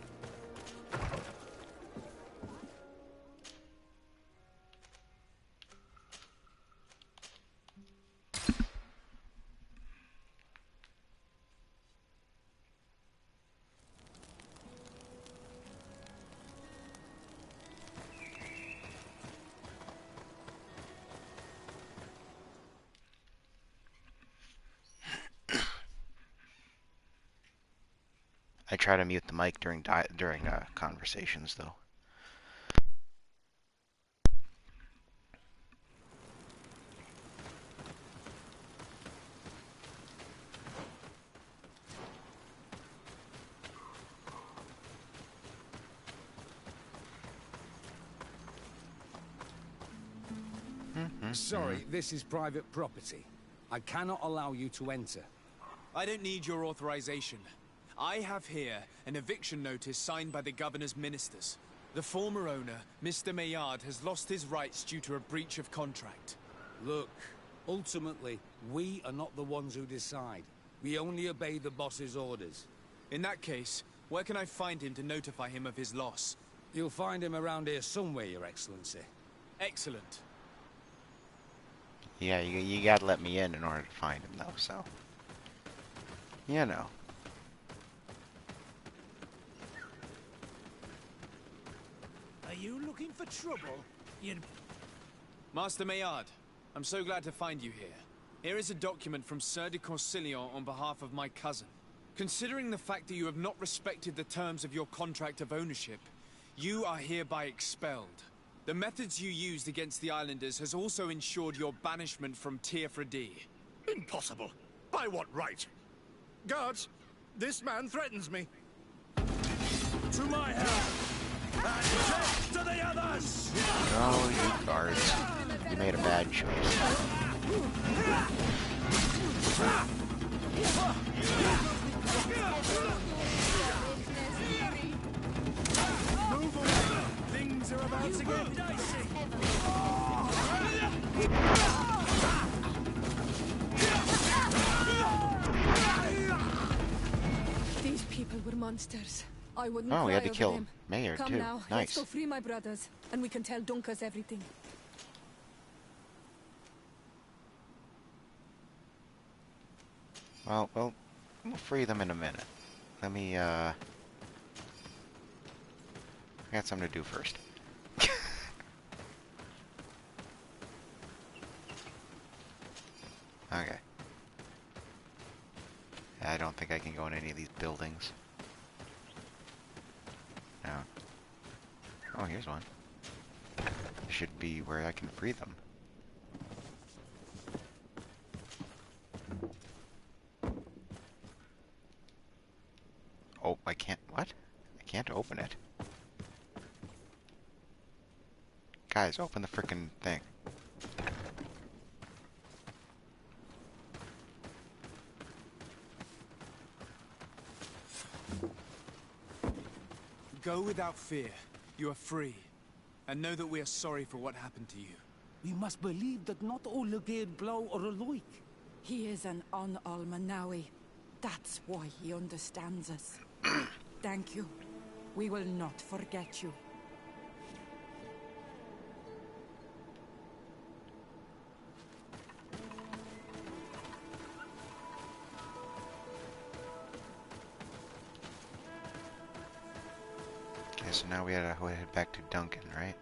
I try to mute the mic during conversations, though. Sorry, this is private property. I cannot allow you to enter. I don't need your authorization. I have here an eviction notice signed by the governor's ministers. The former owner, Mr. Maillard, has lost his rights due to a breach of contract. Look, ultimately, we are not the ones who decide. We only obey the boss's orders. In that case, where can I find him to notify him of his loss? You'll find him around here somewhere, Your Excellency. Excellent. Yeah, you gotta let me in order to find him, though, so... You know. Are you looking for trouble? Master Maillard, I'm so glad to find you here. Here is a document from Sir de Corsillon on behalf of my cousin. Considering the fact that you have not respected the terms of your contract of ownership, you are hereby expelled. The methods you used against the islanders has also ensured your banishment from Aphra. Impossible! By what right? Guards, this man threatens me. To my help! And death to the others! No, you guards. You made a bad choice. Move away! Things are about to get dicey! These people were monsters. I wouldn't Oh, cry we had to over kill them. Mayor, Come too. now, let's Nice. go free my brothers, and we can tell Dunkas everything. Well, we'll free them in a minute. Let me, I got something to do first. Okay. I don't think I can go in any of these buildings. No. Oh, here's one. Should be where I can free them. Oh, I can't... What? I can't open it. Guys, open the frickin' thing. Go without fear. You are free. And know that we are sorry for what happened to you. We must believe that not all Legade Blow are alike. He is an Almanawi. That's why he understands us. Thank you. We will not forget you. Okay, so now we gotta head back to Duncan, right?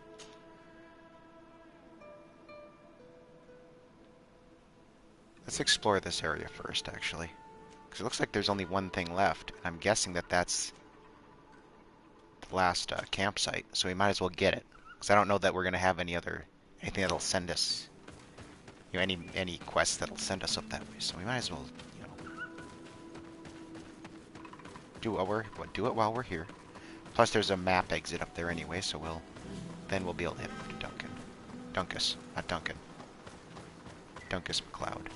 Let's explore this area first, actually. Because it looks like there's only one thing left, and I'm guessing that that's the last campsite, so we might as well get it. Because I don't know that we're going to have anything that'll send us, you know, any quests that'll send us up that way, so we might as well, you know, do it while we're here. Plus there's a map exit up there anyway, so then we'll be able to head over to Duncan. Dunkus, not Duncan. Dunkus MacLeod.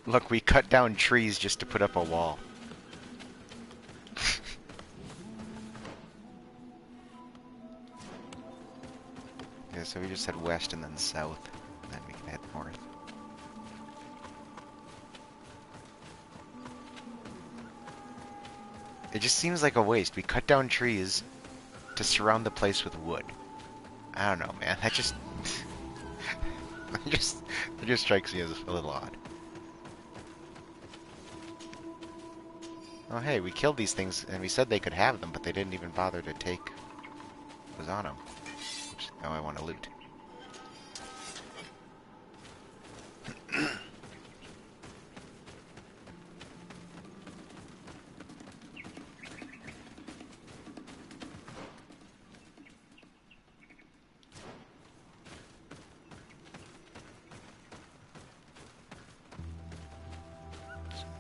Look, we cut down trees just to put up a wall. Yeah, so we just head west and then south, and then we can head north. It just seems like a waste. We cut down trees to surround the place with wood. I don't know, man. That just... it just strikes me as a little odd. Oh hey, we killed these things and we said they could have them, but they didn't even bother to take what was on them. Oops, now I want to loot.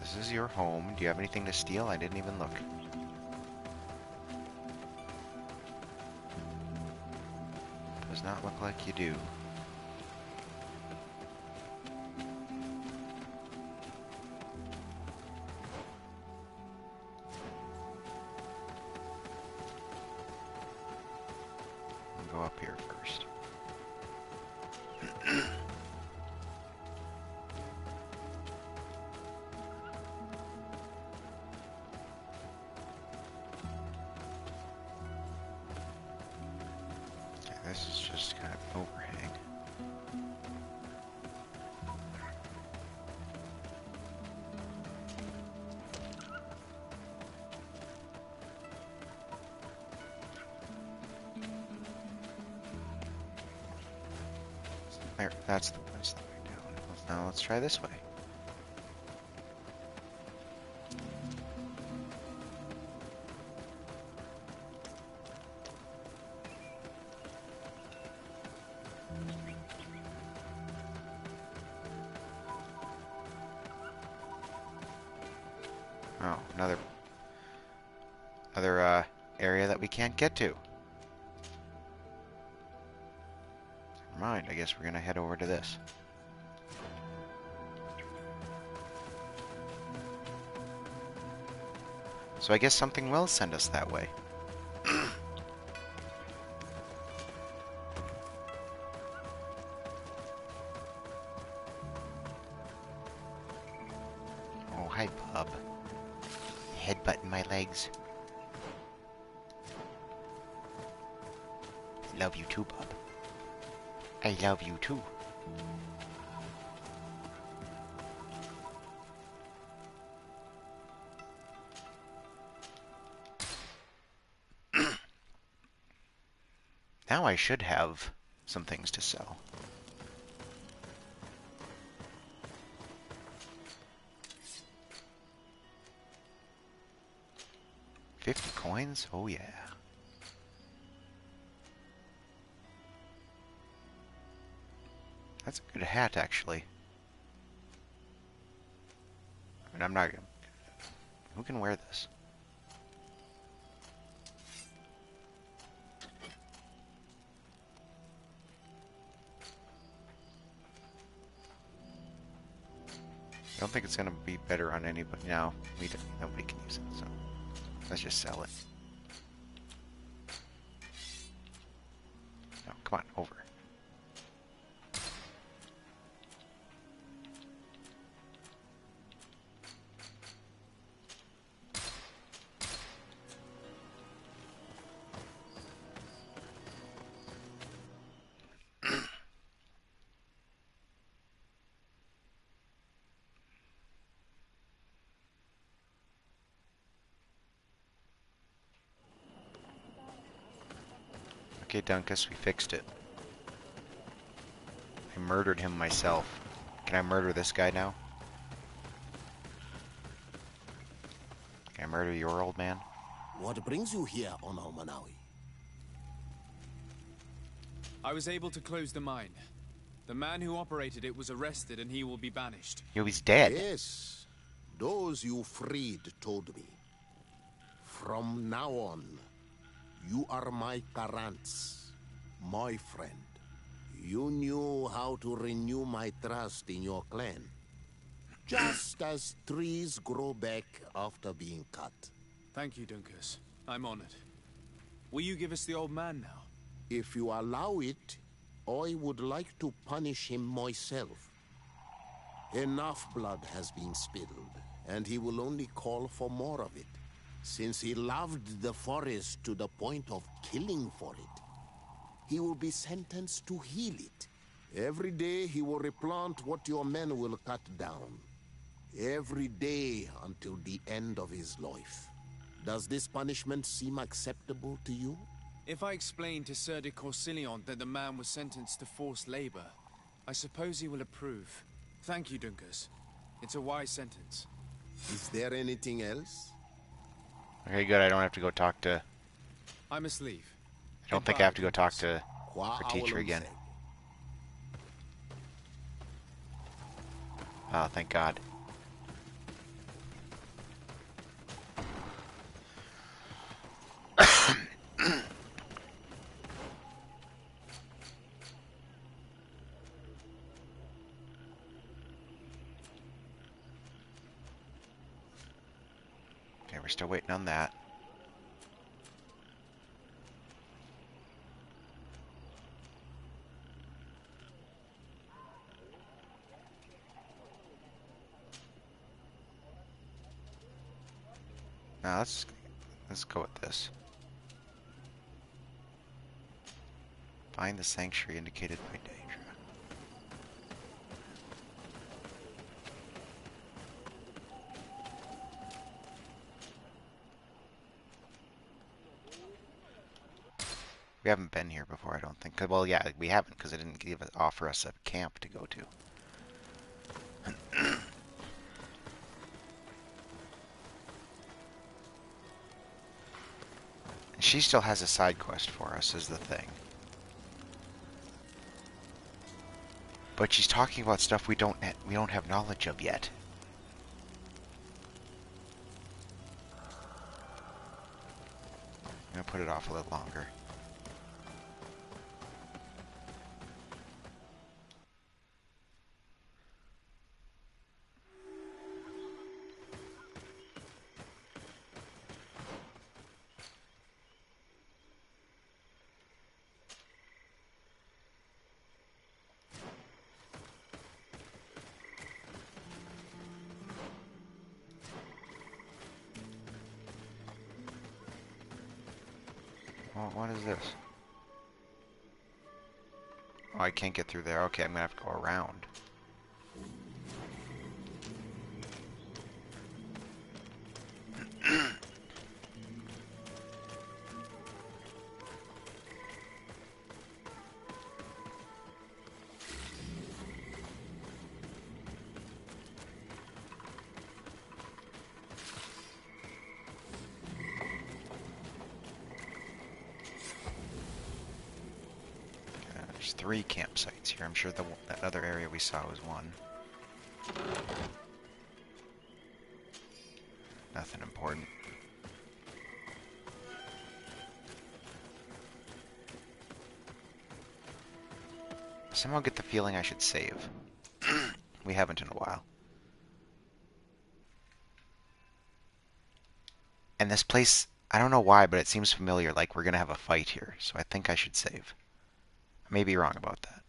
This is your home. Do you have anything to steal? I didn't even look. Does not look like you do. I'll go up here first. This is just kind of overhang. There, that's the way down. Now let's try this way. Oh, another area that we can't get to. Never mind, I guess we're gonna head over to this. So I guess something will send us that way. Oh, hi, bub. Headbutting my legs. Love you too, bub. I love you too. Now I should have some things to sell. $50 coins? Oh yeah. That's a good hat, actually. I mean, I'm not gonna... Who can wear this? don't think it's gonna be better on anybody. No, nobody can use it, so let's just sell it. No, come on, over. Okay, Dunkus, we fixed it. I murdered him myself. Can I murder this guy now? Can I murder your old man? What brings you here on Manawi? I was able to close the mine. The man who operated it was arrested and he will be banished. He's dead. Yes. Those you freed told me. From now on, you are my parents, my friend. You knew how to renew my trust in your clan. Just as trees grow back after being cut. Thank you, Dunkus. I'm honored. Will you give us the old man now? If you allow it, I would like to punish him myself. Enough blood has been spilled, and he will only call for more of it. Since he loved the forest to the point of killing for it, he will be sentenced to heal it. Every day he will replant what your men will cut down. Every day until the end of his life. Does this punishment seem acceptable to you? If I explain to Sir de Corsilion that the man was sentenced to forced labor, I suppose he will approve. Thank you, Dunkus. It's a wise sentence. Is there anything else? Okay, good. I don't have to go talk to... I must leave. I don't think I have to go talk to our teacher again. Oh, thank God. Okay, we're still waiting on that. Now let's go with this. Find the sanctuary indicated by Daedra. We haven't been here before, I don't think. Well, yeah, we haven't because it didn't offer us a camp to go to. She still has a side quest for us, is the thing. But she's talking about stuff we don't have knowledge of yet. I'm gonna put it off a little longer. What is this? Oh, I can't get through there. Okay, I'm gonna have to go around. There's 3 campsites here. I'm sure that other area we saw was one. Nothing important. Somehow get the feeling I should save. We haven't in a while. this place, I don't know why, but it seems familiar, like we're gonna have a fight here, so I think I should save. I may be wrong about that.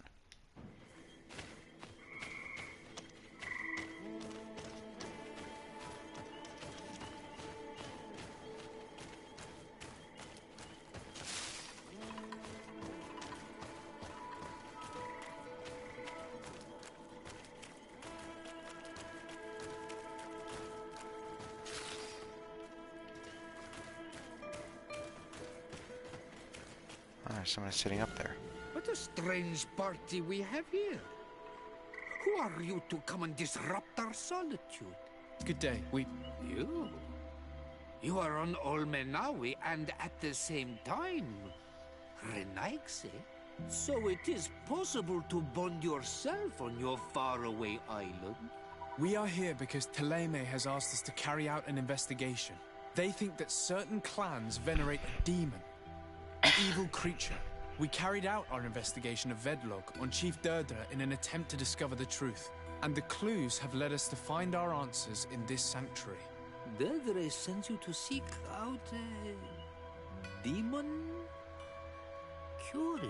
Someone's sitting up there. What a strange party we have here. Who are you to come and disrupt our solitude? Good day. You are on Olmenawi and at the same time, Renaigse. So it is possible to bond yourself on your faraway island? We are here because Totem has asked us to carry out an investigation. They think that certain clans venerate a demon. An evil creature. We carried out our investigation of Vedlog on Chief Durdra in an attempt to discover the truth, and the clues have led us to find our answers in this sanctuary. Durdra sends you to seek out a demon? Curious.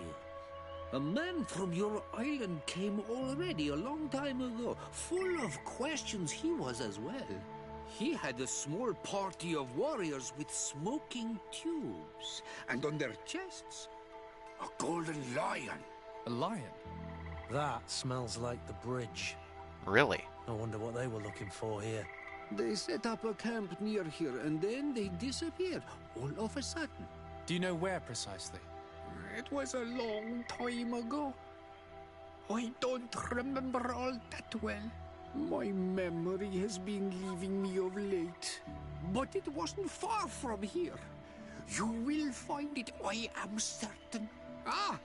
A man from your island came already a long time ago. Full of questions he was as well. He had a small party of warriors with smoking tubes, and on their chests, a golden lion. A lion? That smells like the bridge. Really? I wonder what they were looking for here. They set up a camp near here, and then they disappeared, all of a sudden. Do you know where precisely? It was a long time ago. I don't remember all that well. My memory has been leaving me of late. But it wasn't far from here. You will find it, I am certain. Ah!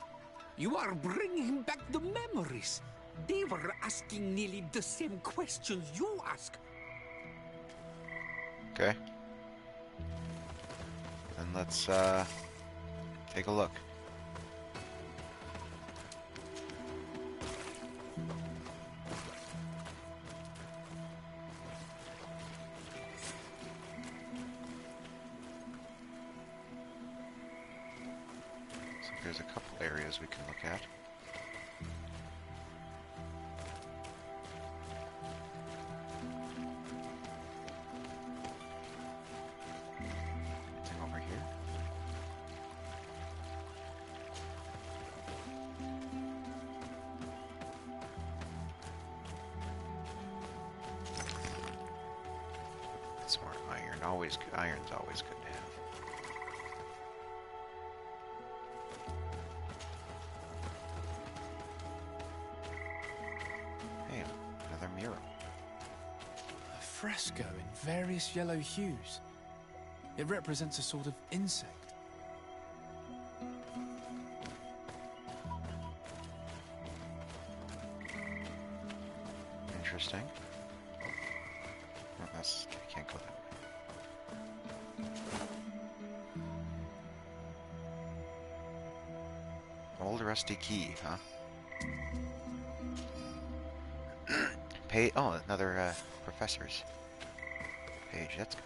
You are bringing back the memories. They were asking nearly the same questions you ask. Okay. Then let's, take a look. There's a couple areas we can look at. Anything over here? That's more iron. Always good. Iron's always good to have. A fresco in various yellow hues. It represents a sort of insect. Interesting. Oh, that's... I can't go that way. Old rusty key, huh? Oh, another professor's page. That's good.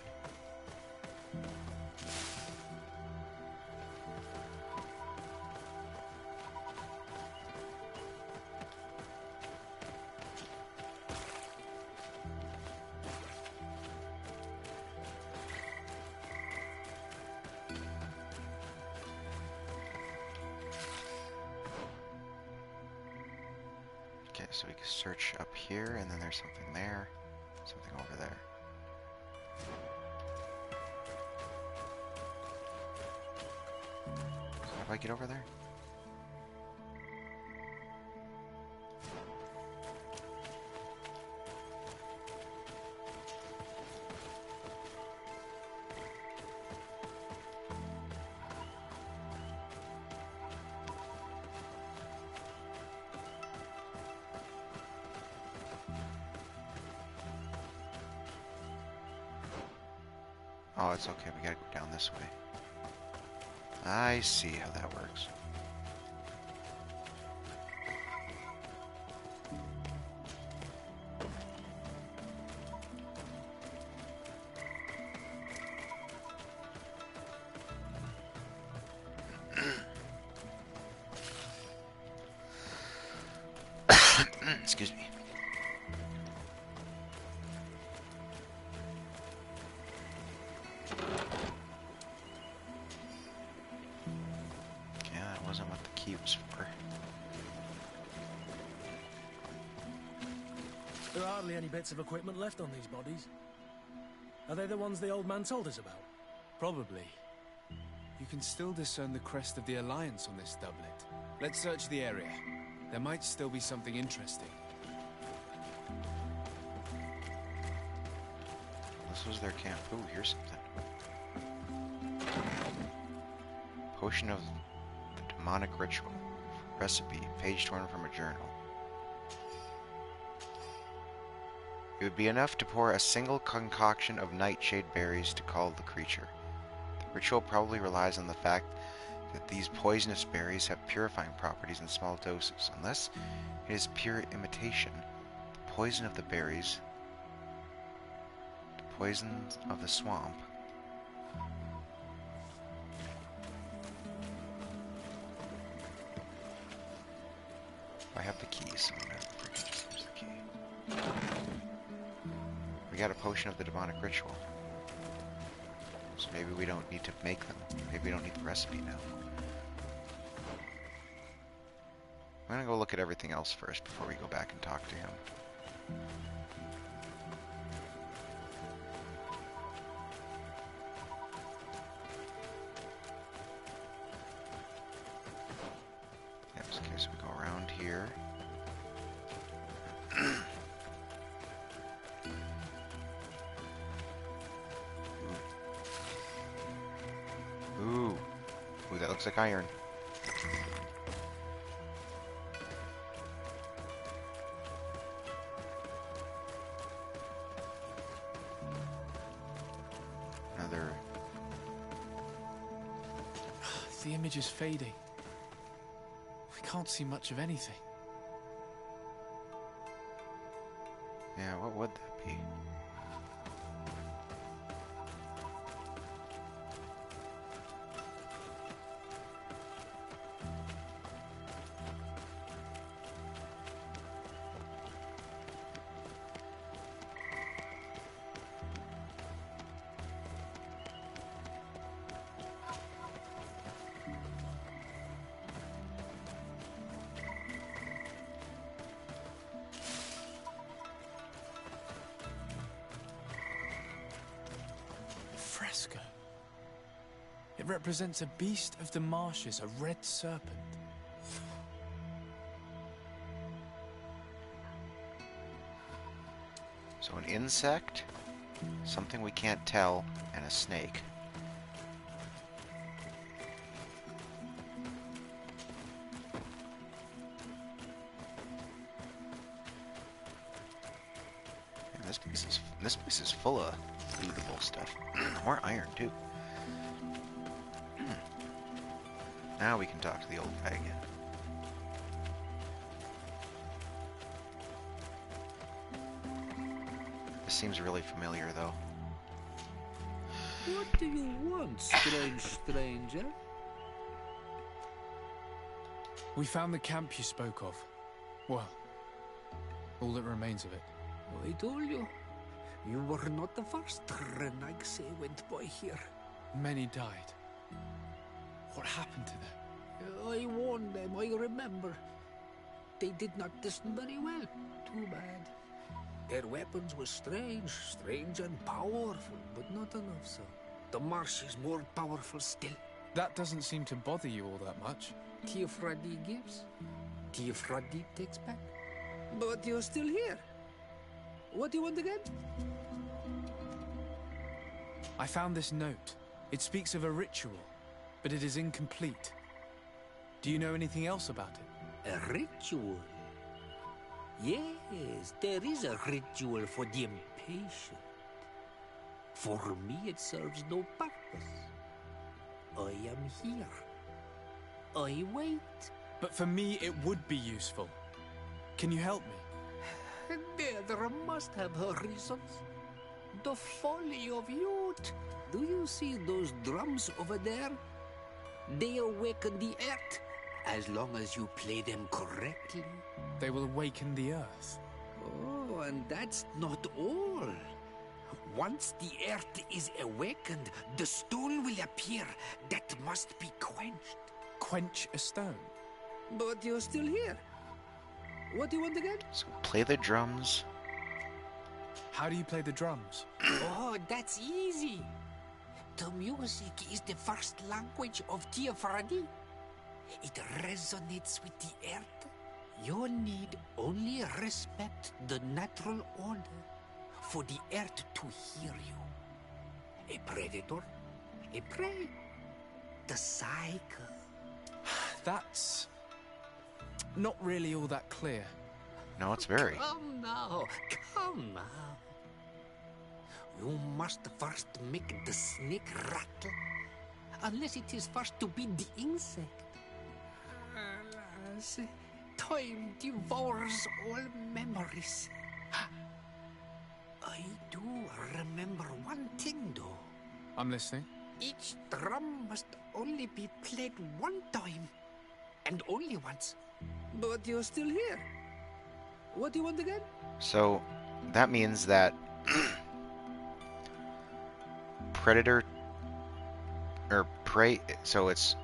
Okay, so we can search up here, and then there's something there, something over there. So how do I get over there? Oh, it's okay. We gotta go down this way. I see how that works. Excuse me. Yeah, that wasn't what the key was for. There are hardly any bits of equipment left on these bodies. Are they the ones the old man told us about? Probably. You can still discern the crest of the Alliance on this doublet. Let's search the area. There might still be something interesting. This was their camp. Ooh, here's something. Potion of the demonic ritual. Recipe. Page torn from a journal. It would be enough to pour a single concoction of nightshade berries to call the creature. The ritual probably relies on the fact that these poisonous berries have purifying properties in small doses. Unless it is pure imitation, the poison of the berries, the poisons of the swamp, I have the keys, so I'm gonna freaking just use the key. We got a potion of the demonic ritual. So maybe we don't need to make them. Maybe we don't need the recipe now. I'm gonna go look at everything else first before we go back and talk to him. Yep, okay, so we go around here. Ooh, that looks like iron. Another. The image is fading. We can't see much of anything. Yeah, what would that be? Fresco. It represents a beast of the marshes, a red serpent. So an insect, something we can't tell, and a snake. And this place is full of lootable stuff. More iron too. Now we can talk to the old guy again. This seems really familiar though. What do you want, strange stranger? We found the camp you spoke of. Well, all that remains of it. I told you. You were not the first Renagse went by here. Many died. What happened to them? I warned them, I remember. They did not listen very well. Too bad. Their weapons were strange and powerful, but not enough so. The marsh is more powerful still. That doesn't seem to bother you all that much. Teofradi gives, Teofradi takes back. But you're still here. What do you want again? I found this note. It speaks of a ritual, but it is incomplete. Do you know anything else about it? A ritual? Yes, there is a ritual for the impatient. For me, it serves no purpose. I am here. I wait. But for me, it would be useful. Can you help me? There must have her reasons. The folly of youth. Do you see those drums over there? They awaken the earth as long as you play them correctly. They will awaken the earth. Oh, and that's not all. Once the earth is awakened, the stone will appear that must be quenched. Quench a stone? But you're still here. What do you want again? So play the drums. How do you play the drums? Oh, that's easy. The music is the first language of Teofradi. It resonates with the earth. You need only respect the natural order for the earth to hear you. A predator, a prey. The cycle. That's not really all that clear. No, it's very. Come now, come now. You must first make the snake rattle, unless it is first to be the insect. Alas, time devours all memories. I do remember one thing, though. I'm listening. Each drum must only be played one time, and only once. But you're still here. What do you want again? So that means that predator or prey, so it's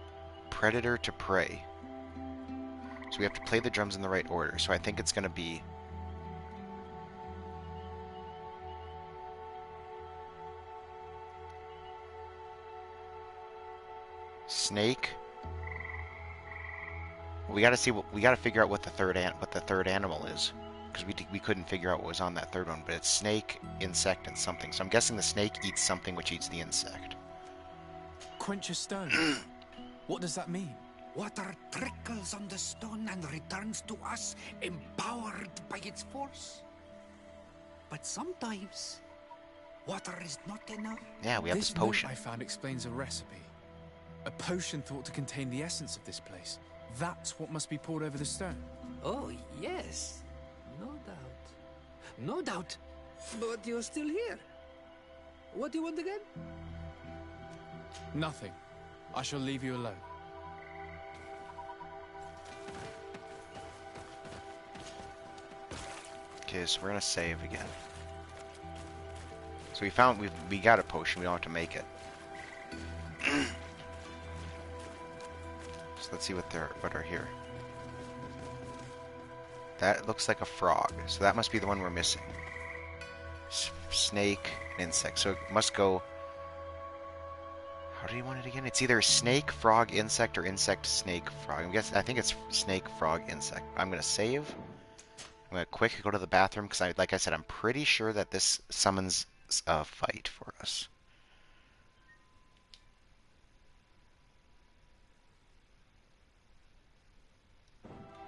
predator to prey. So we have to play the drums in the right order. So I think it's going to be snake. We got to see what we got to figure out what the third animal is, because we couldn't figure out what was on that third one. But it's snake, insect, and something. So I'm guessing the snake eats something which eats the insect. Quench a stone. What does that mean? Water trickles on the stone and returns to us, empowered by its force. But sometimes, water is not enough. Yeah, we have this potion. Note I found explains a recipe. A potion thought to contain the essence of this place. That's what must be poured over the stone. Oh, yes. No doubt. No doubt. But you're still here. What do you want again? Nothing. I shall leave you alone. Okay, so we're gonna save again. So we got a potion. We don't have to make it. So let's see what are here. That looks like a frog. So that must be the one we're missing. Snake and insect. So it must go. How do you want it again? It's either snake, frog, insect, or insect, snake, frog. I think it's snake, frog, insect. I'm gonna save. I'm gonna quick go to the bathroom because, like I said, I'm pretty sure that this summons a fight for us.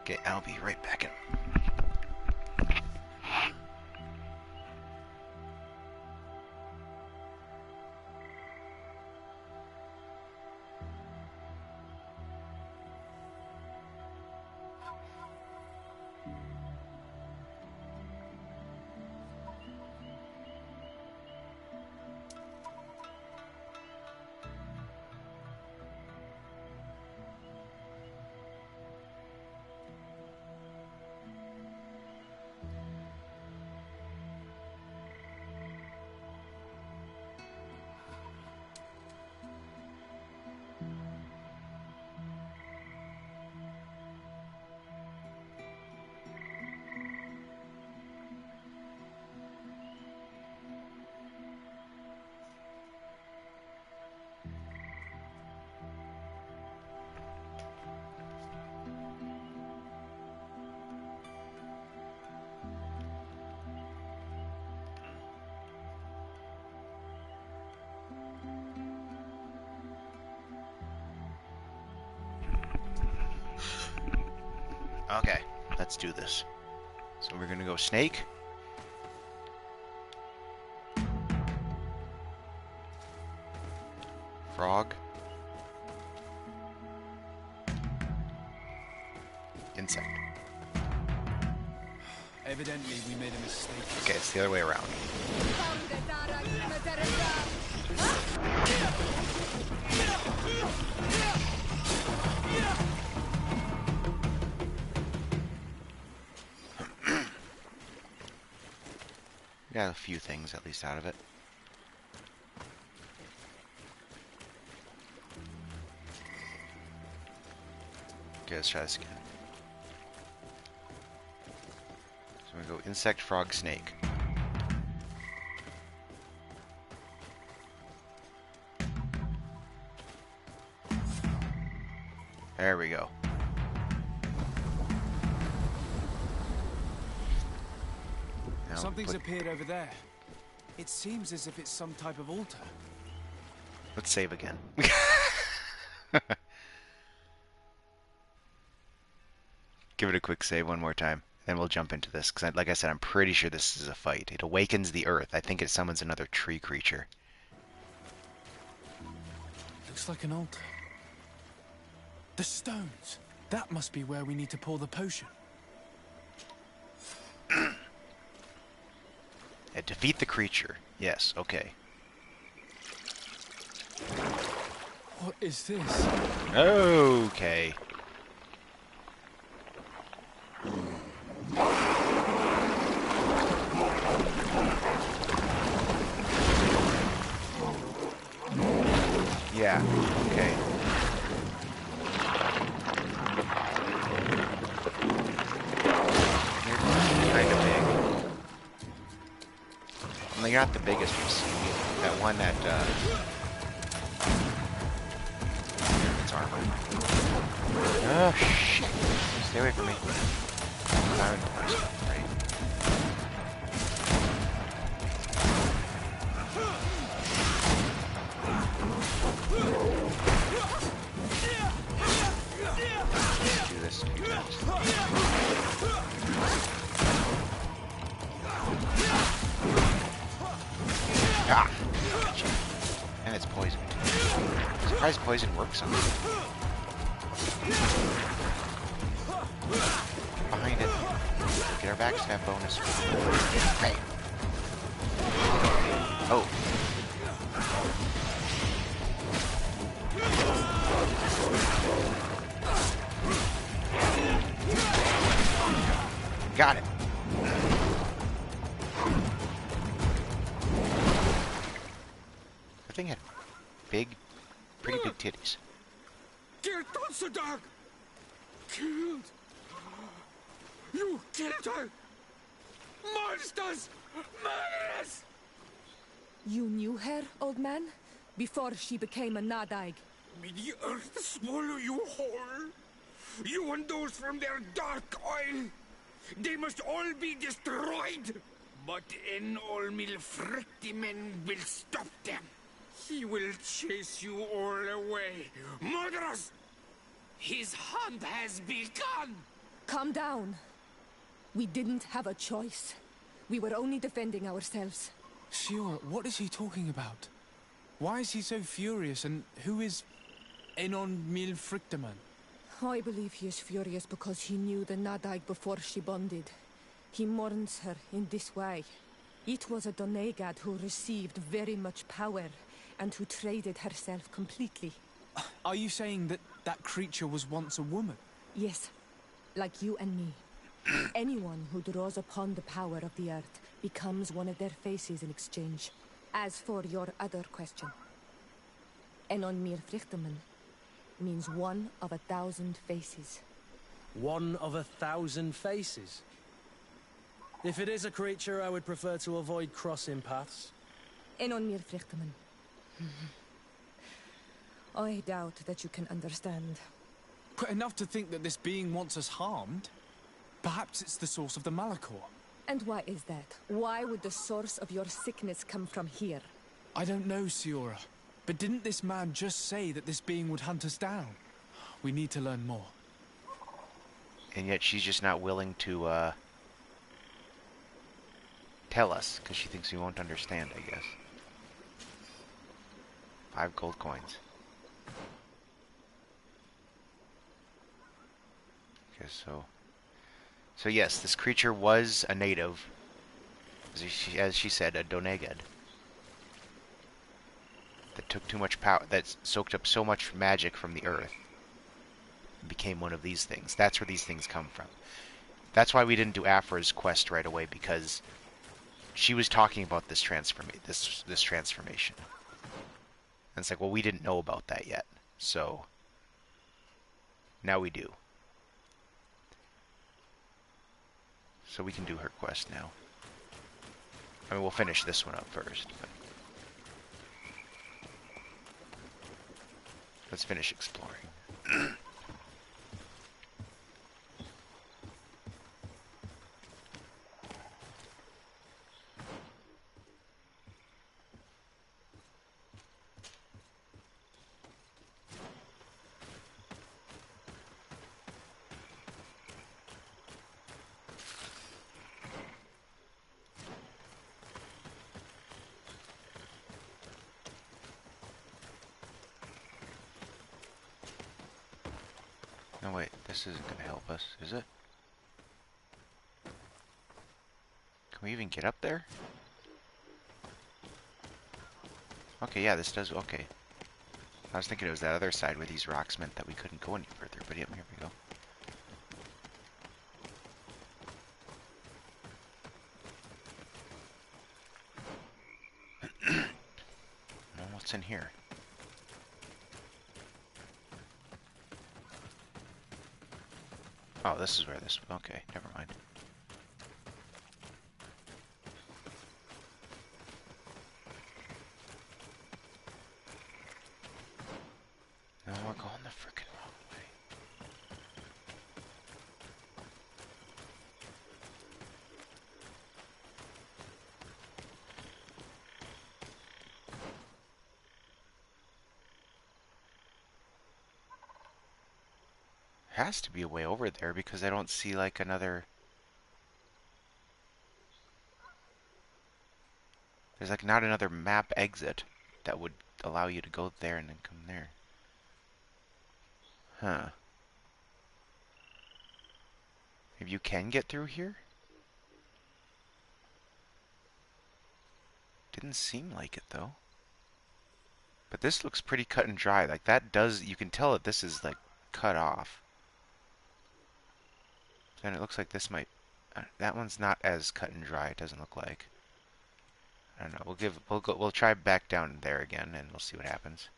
Okay, I'll be right back in. Okay, let's do this. So we're gonna go snake. Frog. Insect. Evidently, we made a mistake. Okay, it's the other way around. Got a few things at least out of it. Okay, let's try this again. So we go insect, frog, snake. There we go. Now Something's appeared over there. It seems as if it's some type of altar. Let's save again. Give it a quick save one more time. Then we'll jump into this. Because like I said, I'm pretty sure this is a fight. It awakens the earth. I think it summons another tree creature. Looks like an altar. The stones. That must be where we need to pour the potion. Defeat the creature. Yes, okay. What is this? Okay. Yeah, okay. You're kind of big. Well, you're not the biggest we've seen. That one that, it's armor. Oh, shit. Stay away from me. Right. Do this a few times. Ah! Gotcha. And it's poison. I'm surprised poison works on this. Behind it. Get our backstab bonus. Hey! Oh. Got it. The thing had pretty big titties. Dear Dog! Killed! You killed her! Monsters! Murderers! You knew her, old man? Before she became a Nadaig? May the earth swallow you whole! You and those from their dark oil! They must all be destroyed! But Enolmil Frictimen will stop them! He will chase you all away! Murderers! His hunt has begun! Calm down. We didn't have a choice. We were only defending ourselves. Siora, what is he talking about? Why is he so furious, and who is Enon Mil Frictaman? I believe he is furious because he knew the Nadaig before she bonded. He mourns her in this way. It was a Donegad who received very much power, and who traded herself completely. Are you saying that that creature was once a woman? Yes, like you and me. Anyone who draws upon the power of the earth becomes one of their faces in exchange. As for your other question, Enon Mir Frichteman means one of 1,000 faces. One of 1,000 faces? If it is a creature, I would prefer to avoid crossing paths. Enon Mir Frichteman. I doubt that you can understand. But enough to think that this being wants us harmed? Perhaps it's the source of the Malachor. And why is that? Why would the source of your sickness come from here? I don't know, Siora. But didn't this man just say that this being would hunt us down? We need to learn more. And yet she's just not willing to, tell us, because she thinks we won't understand, I guess. 5 gold coins. Okay, so yes, this creature was a native, as she said, a Donegad. That took too much power, that soaked up so much magic from the earth, and became one of these things. That's where these things come from. That's why we didn't do Aphra's quest right away, because she was talking about this transformation. And it's like, well, we didn't know about that yet, so now we do. So we can do her quest now. I mean, we'll finish this one up first, but let's finish exploring. No, wait, this isn't going to help us, is it? Can we even get up there? Okay, yeah, this does, okay. I was thinking it was that other side where these rocks meant that we couldn't go any further, but yep, here we go. Well, what's in here? Oh, this is where this... Okay, never mind. No, we're going the frickin' wrong way. Has to be a way over there because I don't see like another... There's like not another map exit that would allow you to go there and then come there. Huh. Maybe you can get through here? Didn't seem like it though. But this looks pretty cut and dry. Like that does, you can tell that this is like cut off. Then it looks like this might, that one's not as cut and dry, it doesn't look like. I don't know, we'll try back down there again and we'll see what happens.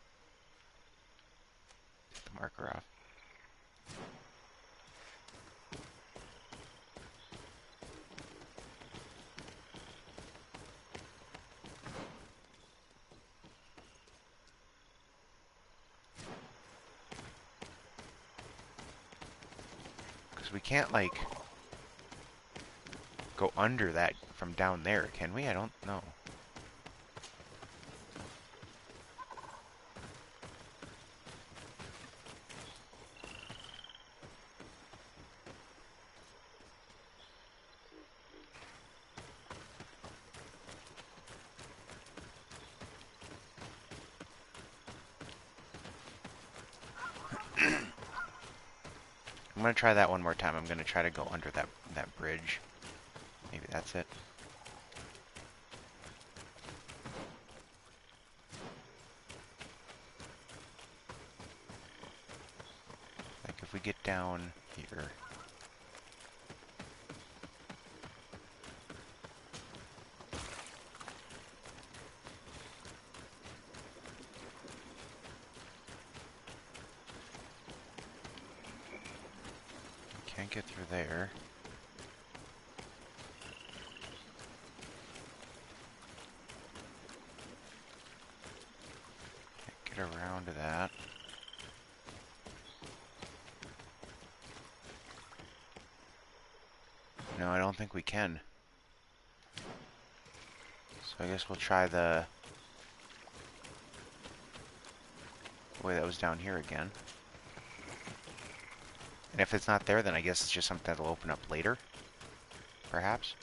Take the marker off. We can't, like, go under that from down there, can we? I don't know. I'm gonna try that one more time. I'm gonna try to go under that bridge. Maybe that's it. Like if we get down here. Can't get through there. Can't get around to that. No, I don't think we can. So I guess we'll try the way that was down here again. And if it's not there, then I guess it's just something that'll open up later. Perhaps.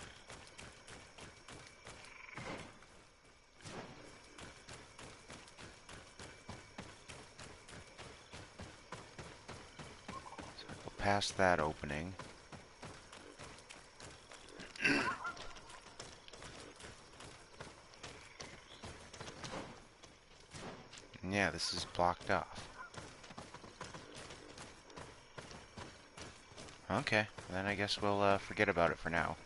So we'll pass that opening. And yeah, this is blocked off. Okay, then I guess we'll forget about it for now.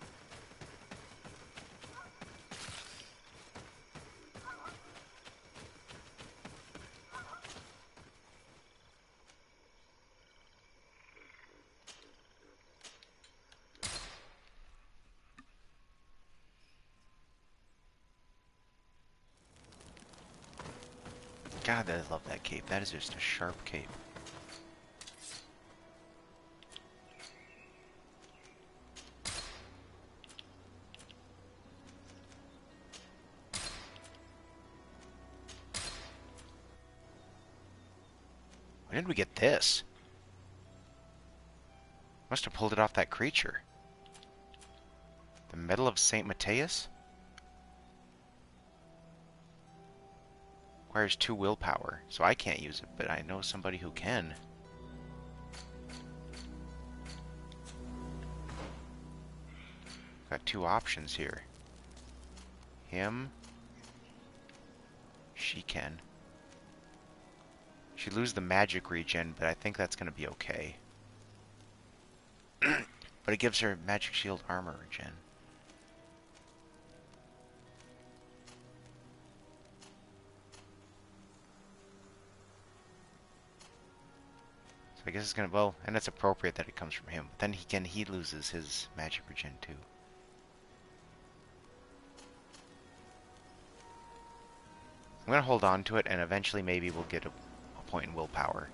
God, I love that cape. That is just a sharp cape. When did we get this? Must have pulled it off that creature. The Medal of St. Matthias? Requires 2 willpower, so I can't use it, but I know somebody who can. Got 2 options here. Him. She can. She lose the magic regen, but I think that's going to be okay. But it gives her magic shield armor regen. So I guess it's going to, well, and it's appropriate that it comes from him. But then he loses his magic regen too. I'm going to hold on to it, and eventually maybe we'll get a point in willpower.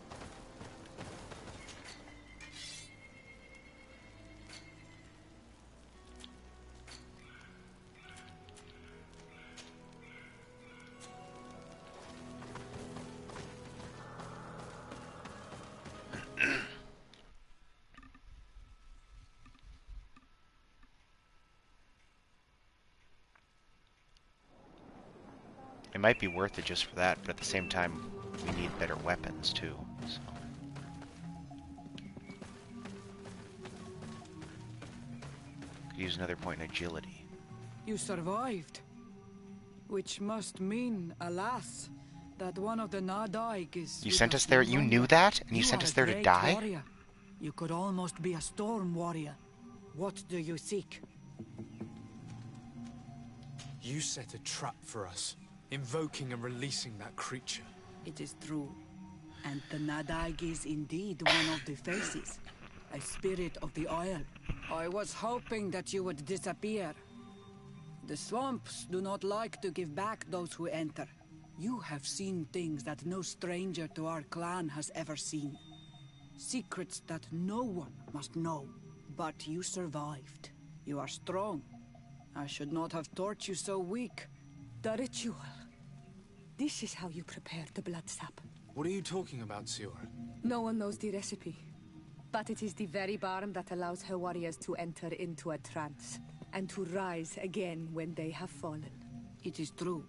It might be worth it just for that, but at the same time, we need better weapons too. So. Could use another point in agility. You survived. Which must mean, alas, that one of the Nadaig is... You sent us there, you knew that? And you sent us there to die? Warrior. You could almost be a storm warrior. What do you seek? You set a trap for us, invoking and releasing that creature. It is true. And the Nadaig is indeed one of the faces. A spirit of the Isle. I was hoping that you would disappear. The swamps do not like to give back those who enter. You have seen things that no stranger to our clan has ever seen. Secrets that no one must know. But you survived. You are strong. I should not have thought you so weak. The ritual. This is how you prepare the blood sap. What are you talking about, Siora? No one knows the recipe. But it is the very balm that allows her warriors to enter into a trance. And to rise again when they have fallen. It is true.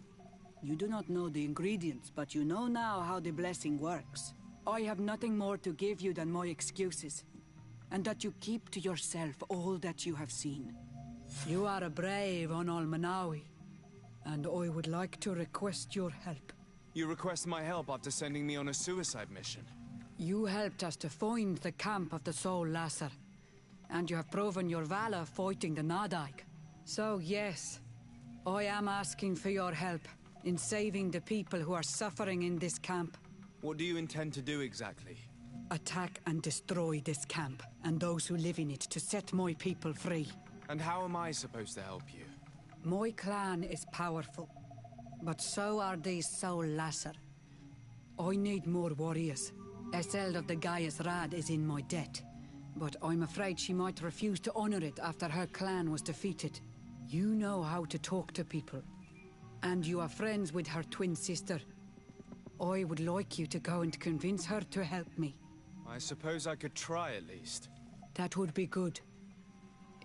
You do not know the ingredients, but you know now how the blessing works. I have nothing more to give you than my excuses. And that you keep to yourself all that you have seen. You are a brave Onol Manawi. And I would like to request your help. You request my help after sending me on a suicide mission? You helped us to find the camp of the Soul Lasser. And you have proven your valor fighting the Nadaig. So yes, I am asking for your help in saving the people who are suffering in this camp. What do you intend to do exactly? Attack and destroy this camp and those who live in it to set my people free. And how am I supposed to help you? My clan is powerful, but so are these Soul Lasser. I need more warriors. Eseld of the Gaius Rad is in my debt, but I'm afraid she might refuse to honor it after her clan was defeated. You know how to talk to people, and you are friends with her twin sister. I would like you to go and convince her to help me. I suppose I could try at least. That would be good.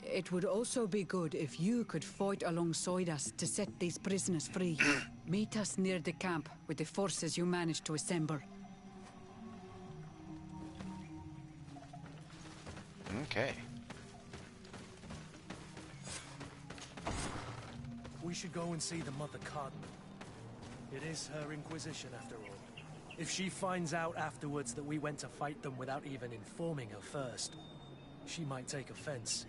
It would also be good if you could fight alongside us to set these prisoners free. Meet us near the camp with the forces you managed to assemble. Okay. We should go and see the Mother Cardinal. It is her inquisition, after all. If she finds out afterwards that we went to fight them without even informing her first, she might take offense.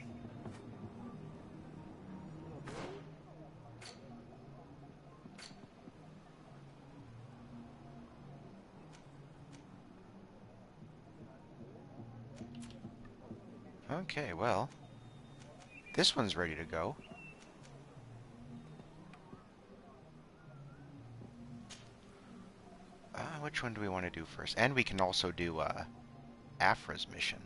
Okay, well, this one's ready to go. which one do we want to do first? And we can also do Aphra's mission.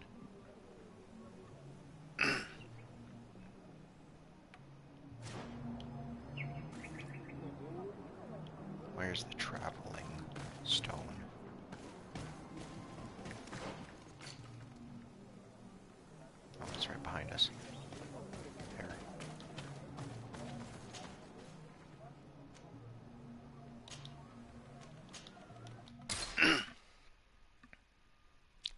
Where's the traveling stone? Oh, it's right behind us. There.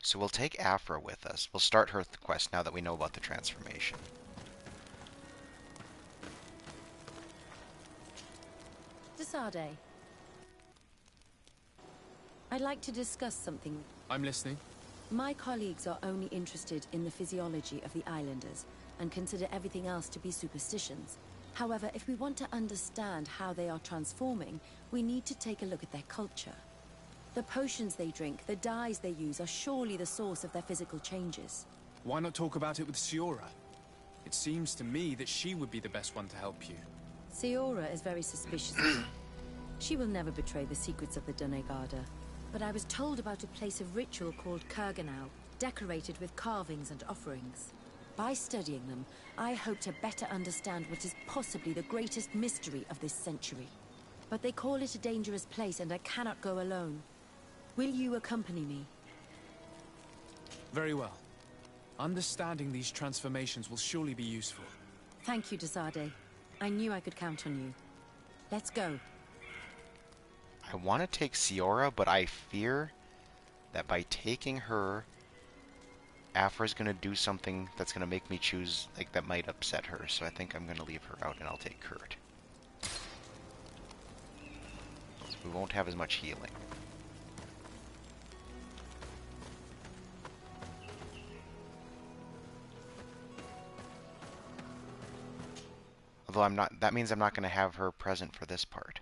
So we'll take Aphra with us. We'll start her quest now that we know about the transformation. Desade. I'd like to discuss something. I'm listening. My colleagues are only interested in the physiology of the islanders and consider everything else to be superstitions. However, if we want to understand how they are transforming, we need to take a look at their culture. The potions they drink, the dyes they use are surely the source of their physical changes. Why not talk about it with Siora? It seems to me that she would be the best one to help you. Siora is very suspicious of me. She will never betray the secrets of the Doneigada. But I was told about a place of ritual called Kurganau, decorated with carvings and offerings. By studying them, I hope to better understand what is possibly the greatest mystery of this century. But they call it a dangerous place and I cannot go alone. Will you accompany me? Very well. Understanding these transformations will surely be useful. Thank you, Desade. I knew I could count on you. Let's go. I want to take Siora, but I fear that by taking her, Aphra's going to do something that's going to make me choose, like, that might upset her. So I think I'm going to leave her out and I'll take Kurt. So we won't have as much healing. Although that means I'm not going to have her present for this part.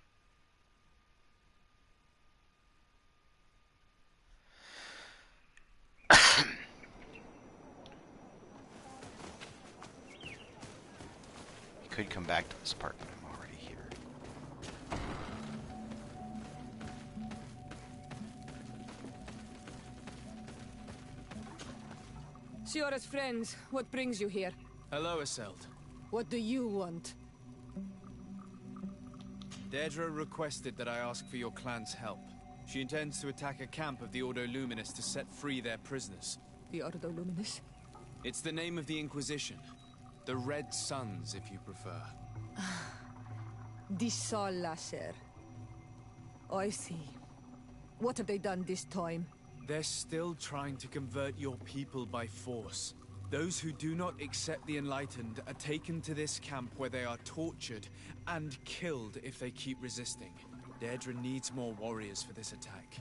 Could come back to this part, but I'm already here. Siora's friends, what brings you here? Hello, Iselt. What do you want? Deirdre requested that I ask for your clan's help. She intends to attack a camp of the Ordo Luminous to set free their prisoners. The Ordo Luminous? It's the name of the Inquisition. The Red Suns, if you prefer. The Sol Lasser. I see. What have they done this time? They're still trying to convert your people by force. Those who do not accept the Enlightened are taken to this camp where they are tortured and killed if they keep resisting. Deirdre needs more warriors for this attack.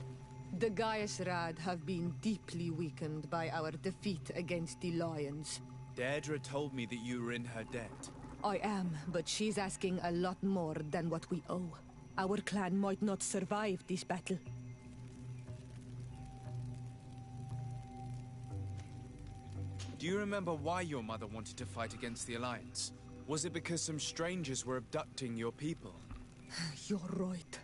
The Gaius Rad have been deeply weakened by our defeat against the Lions. Deirdre told me that you were in her debt. I am, but she's asking a lot more than what we owe. Our clan might not survive this battle. Do you remember why your mother wanted to fight against the Alliance? Was it because some strangers were abducting your people? You're right.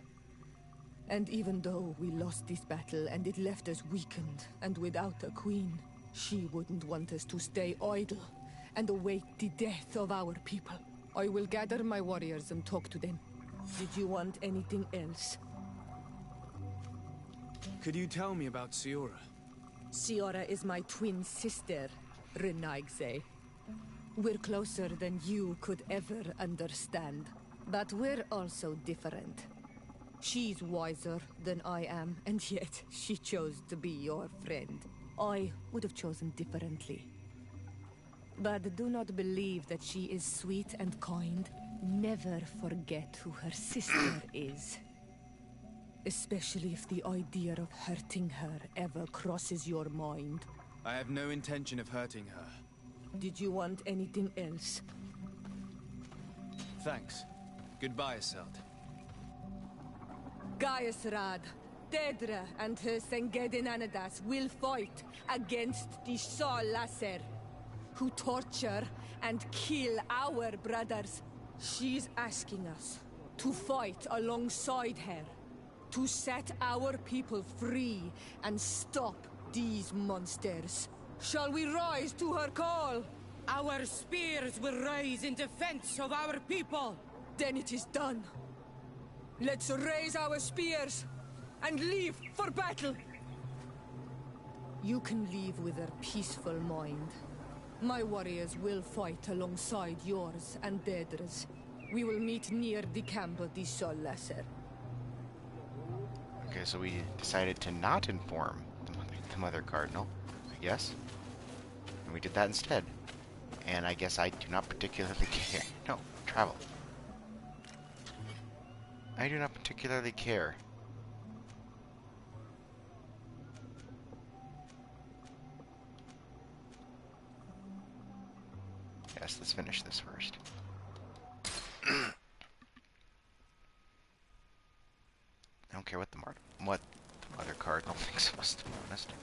And even though we lost this battle and it left us weakened and without a queen, she wouldn't want us to stay idle and await the death of our people. I will gather my warriors and talk to them. Did you want anything else? Could you tell me about Siora? Siora is my twin sister, Renaigze. We're closer than you could ever understand. But we're also different. She's wiser than I am, and yet she chose to be your friend. I would have chosen differently. But do not believe that she is sweet and kind. Never forget who her sister is. Especially if the idea of hurting her ever crosses your mind. I have no intention of hurting her. Did you want anything else? Thanks. Goodbye, Iselt. Gaius Rad, Deirdre and her Sengedin Anadas will fight against the Sol Lasser, who torture and kill our brothers. She's asking us to fight alongside her. To set our people free and stop these monsters. Shall we rise to her call? Our spears will rise in defense of our people. Then it is done. Let's raise our spears and leave for battle. You can leave with a peaceful mind. My warriors will fight alongside yours and Daedra's. We will meet near the camp of the Sol Lesser. Okay, so we decided to not inform the Mother Cardinal, I guess. And we did that instead. And I guess I do not particularly care. No, travel. I do not particularly care. Yes, let's finish this first. I don't care what the Mother Cardinal thinks of us, to be honest.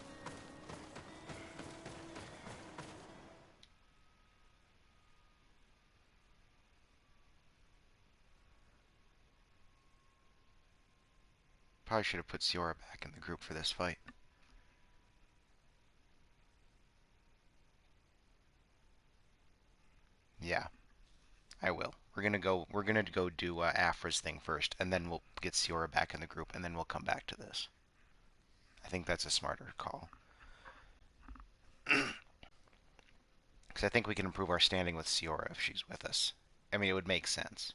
Probably should have put Siora back in the group for this fight. Yeah, I will. We're gonna go do Aphra's thing first, and then we'll get Siora back in the group, and then we'll come back to this. I think that's a smarter call. Because I think we can improve our standing with Siora if she's with us. I mean, it would make sense.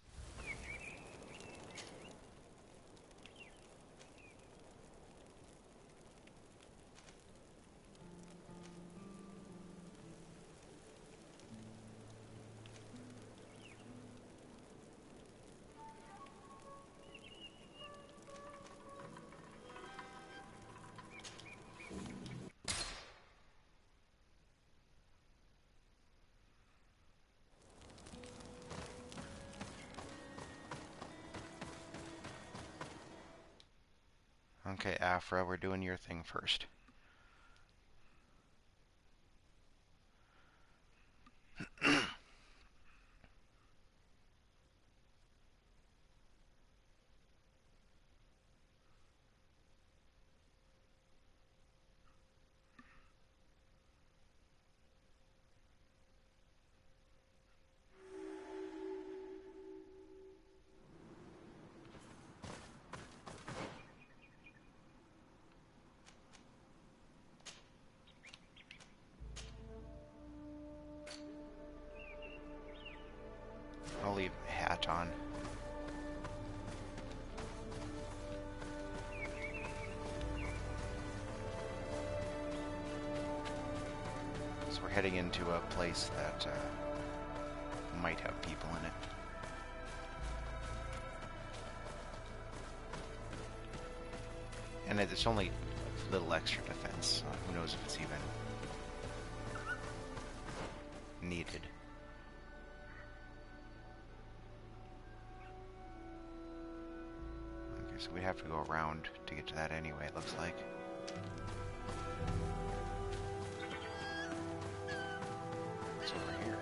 Okay, Aphra, we're doing your thing first. I'll leave a hat on. So we're heading into a place that might have people in it. And it's only a little extra defense. Who knows if it's even needed. So we'd have to go around to get to that anyway, it looks like. What's over here?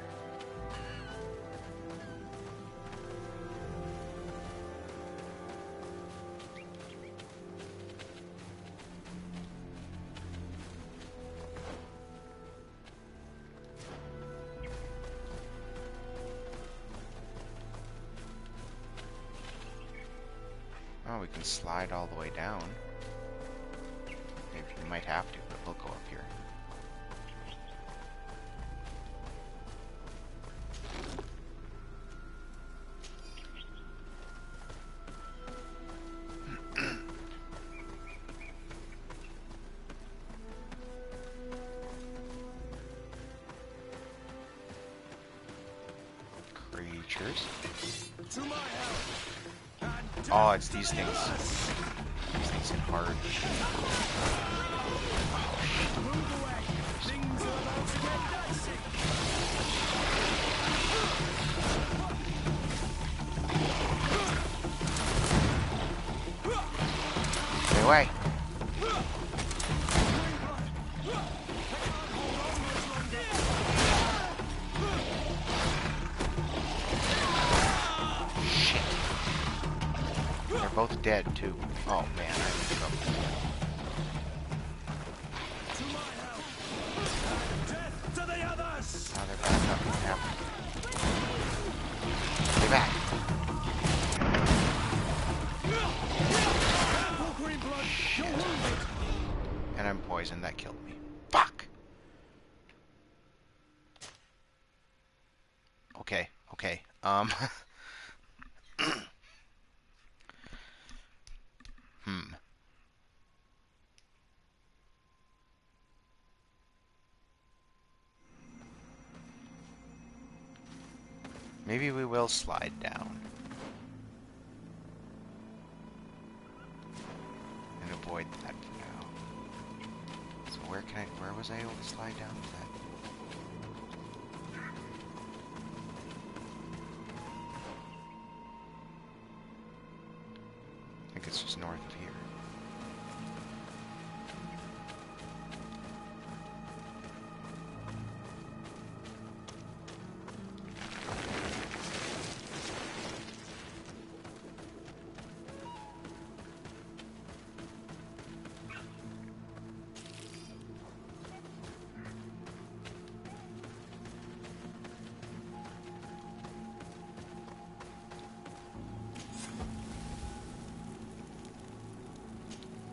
Oh, we can slide all the way down. Maybe we might have to, but we'll go up here. Creatures. To my help. Oh, it's these things. These things hit hard. Move away. Things are about to get dicey. Stay away. both dead, too. Oh, man, I'm in trouble. To my help! Death to the others! Now they're back up. Stay back. Careful, Greenblood! You're wounded! And I'm poisoned. That killed me. Fuck! Okay, okay. Maybe we will slide down. And avoid that for now. So where was I able to slide down with that? I think it's just north of here.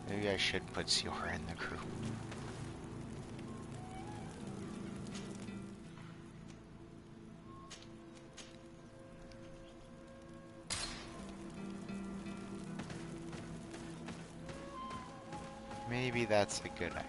Maybe I should put Siora in the group. Maybe that's a good idea.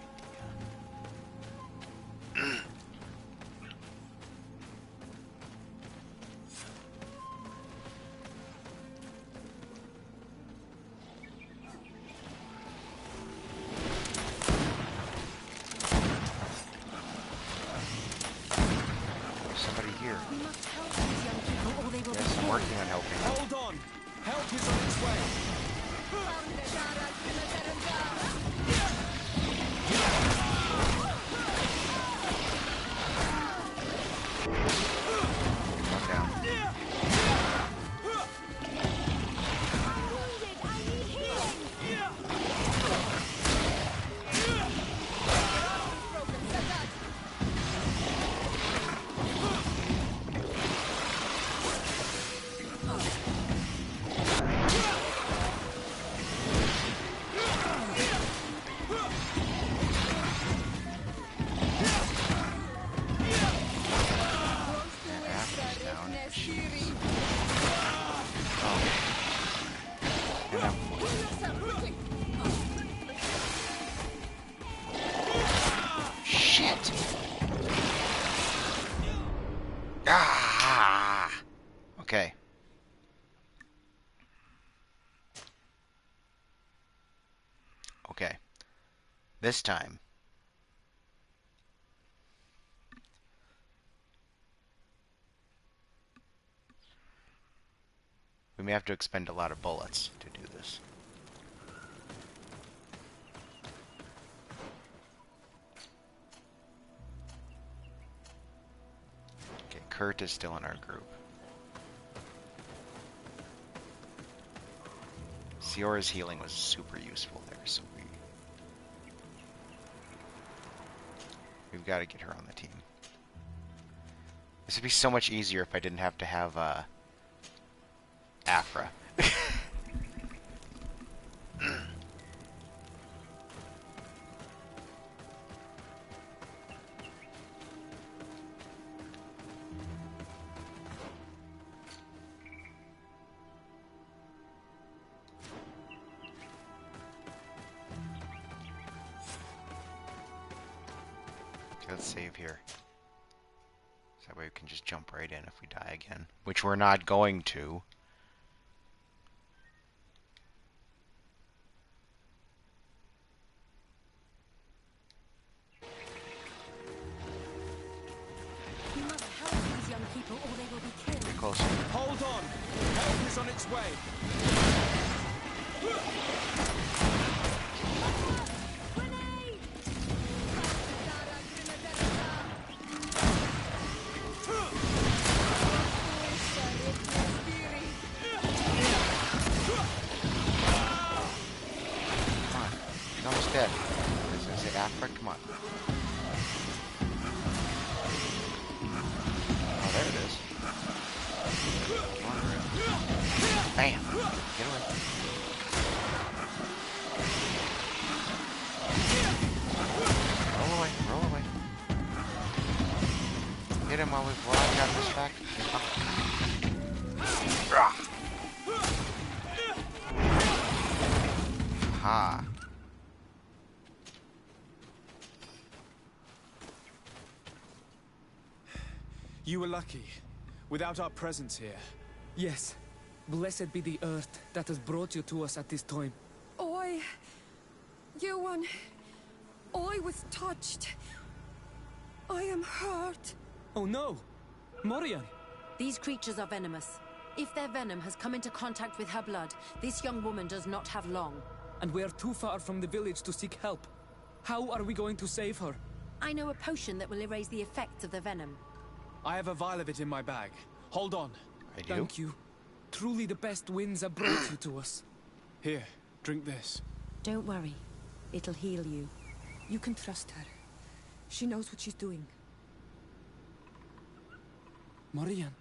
Hold on! Help is on its way! Okay. Okay. This time. We may have to expend a lot of bullets to do this. Okay, Kurt is still in our group. Siora's healing was super useful there, so we've got to get her on the team. This would be so much easier if I didn't have to have Aphra. Let's save here. So that way we can just jump right in if we die again. Which we're not going to. We must help these young people or they will be killed. Get closer. Hold on! Help is on its way! dead. I was gonna say Aphra, come on. Oh, there it is. Come on, Rue. Bam! Get away. Roll away, roll away. Hit him while I got this back. Ha. You were lucky. Without our presence here. Yes. Blessed be the earth that has brought you to us at this time. Ewan, I was touched. I am hurt. Oh no! Morian! These creatures are venomous. If their venom has come into contact with her blood, this young woman does not have long. And we are too far from the village to seek help. How are we going to save her? I know a potion that will erase the effects of the venom. I have a vial of it in my bag. Hold on. I do. Thank you. Truly the best winds have brought you to us. Here, drink this. Don't worry. It'll heal you. You can trust her. She knows what she's doing. Morian,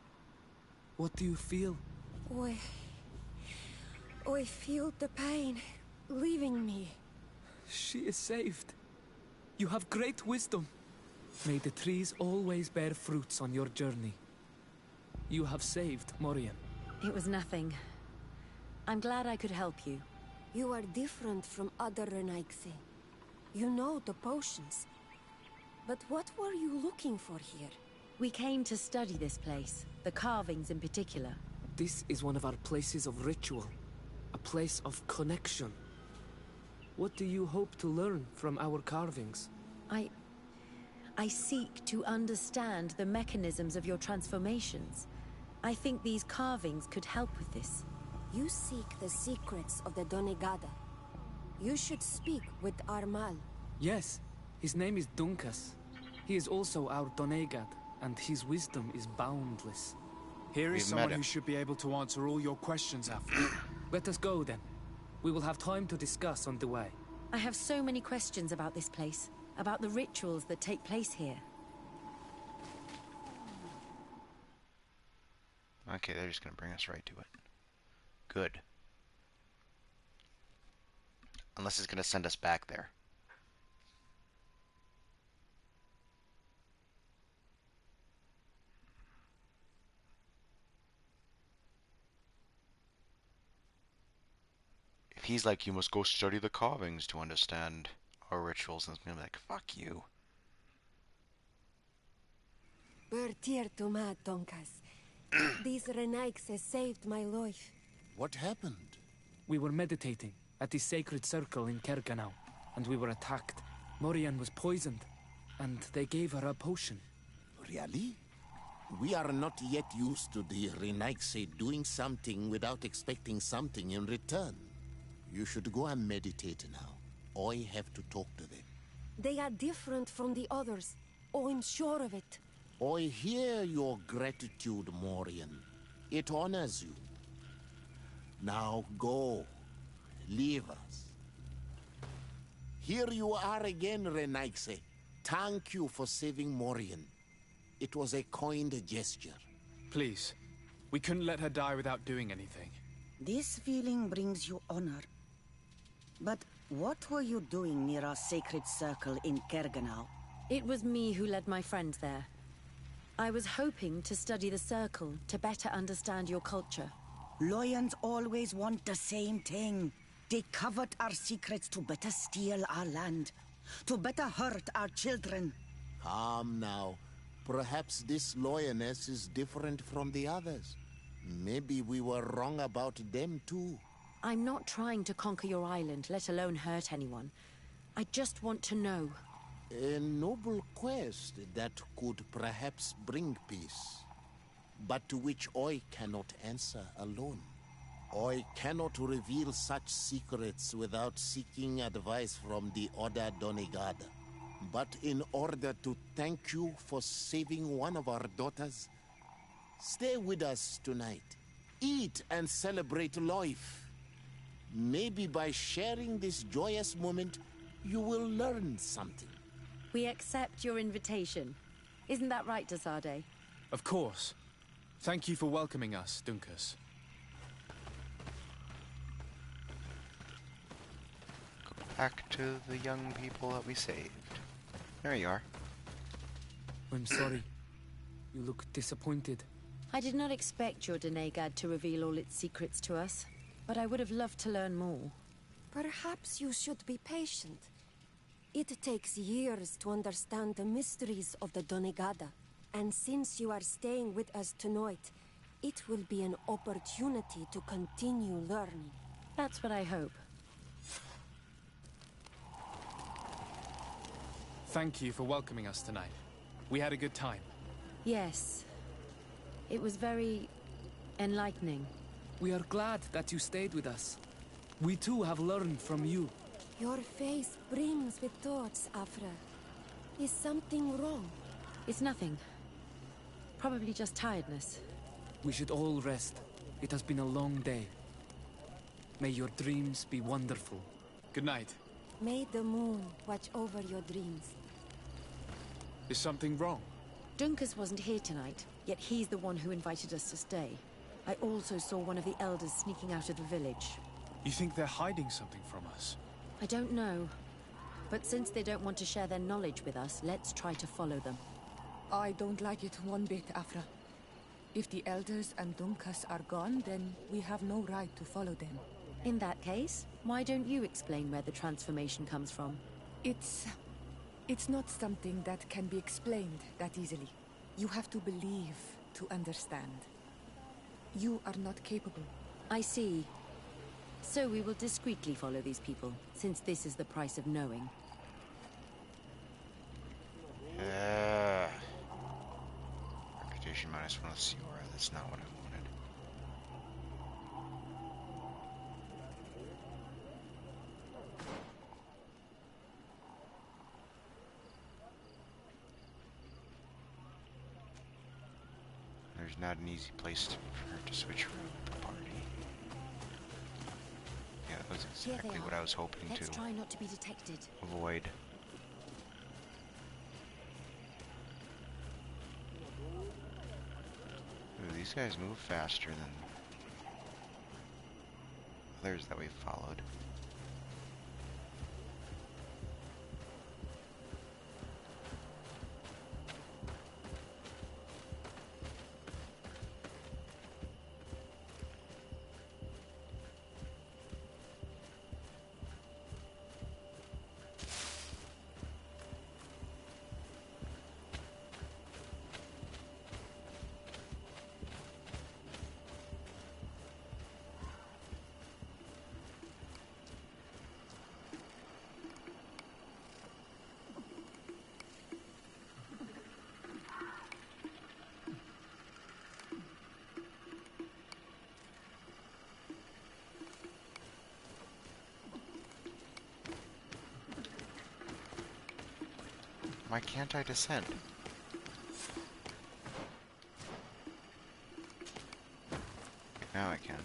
what do you feel? I feel the pain leaving me. She is saved. You have great wisdom. May the trees always bear fruits on your journey. You have saved Morian. It was nothing. I'm glad I could help you. You are different from other Renaigse. You know the potions. But what were you looking for here? We came to study this place, the carvings in particular. This is one of our places of ritual. A place of connection. What do you hope to learn from our carvings? I seek to understand the mechanisms of your transformations. I think these carvings could help with this. You seek the secrets of the Donegada. You should speak with Armal. Yes, his name is Dunkas. He is also our Donegad, and his wisdom is boundless. Here is someone who should be able to answer all your questions, Aphra. Let us go, then. We will have time to discuss on the way. I have so many questions about this place, about the rituals that take place here. Okay, they're just gonna bring us right to it. Good. Unless it's gonna send us back there. If he's like, you must go study the carvings to understand our rituals, and it's gonna be like, fuck you. Bertir to mad Donkas. These Renaigse saved my life. What happened? We were meditating at the sacred circle in Kerganau, and we were attacked. Morian was poisoned, and they gave her a potion. Really? We are not yet used to the Renaigse doing something without expecting something in return. You should go and meditate now. I have to talk to them. They are different from the others. Oh, I'm sure of it. I hear your gratitude, Morian. It honors you. Now go. Leave us. Here you are again, Renaigse. Thank you for saving Morian. It was a kind gesture. Please. We couldn't let her die without doing anything. This feeling brings you honor. But what were you doing near our sacred circle in Kerganau? It was me who led my friends there. I was hoping to study the circle to better understand your culture. Loyans always want the same thing. They covet our secrets to better steal our land, to better hurt our children. Calm now. Perhaps this lioness is different from the others. Maybe we were wrong about them too. I'm not trying to conquer your island, let alone hurt anyone. I just want to know. A noble quest that could perhaps bring peace, but to which I cannot answer alone. I cannot reveal such secrets without seeking advice from the Order Donegada. But in order to thank you for saving one of our daughters, stay with us tonight. Eat and celebrate life. Maybe by sharing this joyous moment, you will learn something. We accept your invitation. Isn't that right, Desade? Of course. Thank you for welcoming us, Dunkus. Go back to the young people that we saved. There you are. I'm sorry. You look disappointed. I did not expect your Denegad to reveal all its secrets to us, but I would have loved to learn more. Perhaps you should be patient. It takes years to understand the mysteries of the Donegada, and since you are staying with us tonight, it will be an opportunity to continue learning. That's what I hope. Thank you for welcoming us tonight. We had a good time. Yes. It was very enlightening. We are glad that you stayed with us. We too have learned from you. Your face brims with thoughts, Aphra. Is something wrong? It's nothing. Probably just tiredness. We should all rest. It has been a long day. May your dreams be wonderful. Good night. May the moon watch over your dreams. Is something wrong? Dunkus wasn't here tonight, yet he's the one who invited us to stay. I also saw one of the elders sneaking out of the village. You think they're hiding something from us? I don't know. But since they don't want to share their knowledge with us, let's try to follow them. I don't like it one bit, Aphra. If the elders and Dunkus are gone, then we have no right to follow them. In that case, why don't you explain where the transformation comes from? It's not something that can be explained that easily. You have to believe to understand. You are not capable. I see. So we will discreetly follow these people, since this is the price of knowing. Reputation -1 with Siora. That's not what I wanted. There's not an easy place for her to switch around the party. Yeah, that was exactly what I was hoping Let's to try not to be detected. avoid. Ooh, these guys move faster than others that we followed. Why can't I descend? Now I can.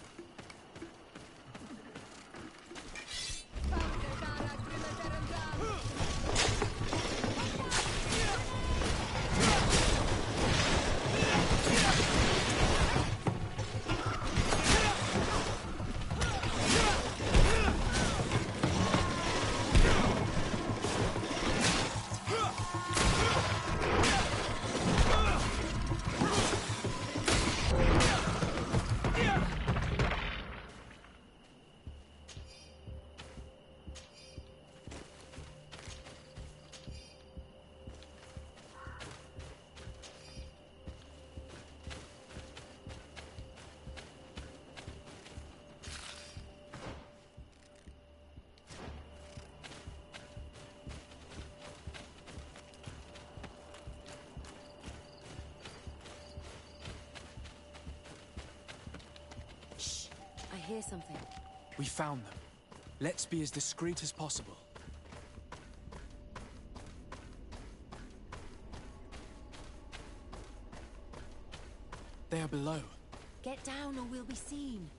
I hear something. We found them. Let's be as discreet as possible. They are below. Get down or we'll be seen.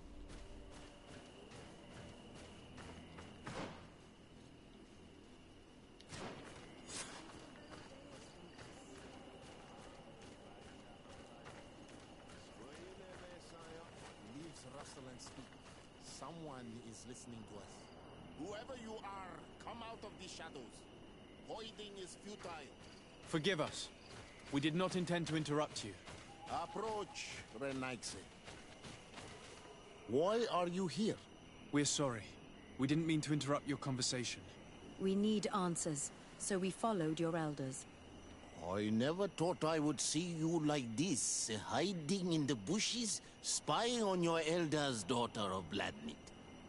one is listening to us. Whoever you are, come out of the shadows. Hiding is futile. Forgive us. We did not intend to interrupt you. Approach, Renaigse. Why are you here? We're sorry. We didn't mean to interrupt your conversation. We need answers, so we followed your elders. I never thought I would see you like this, hiding in the bushes, spying on your elder's daughter of Bladnit.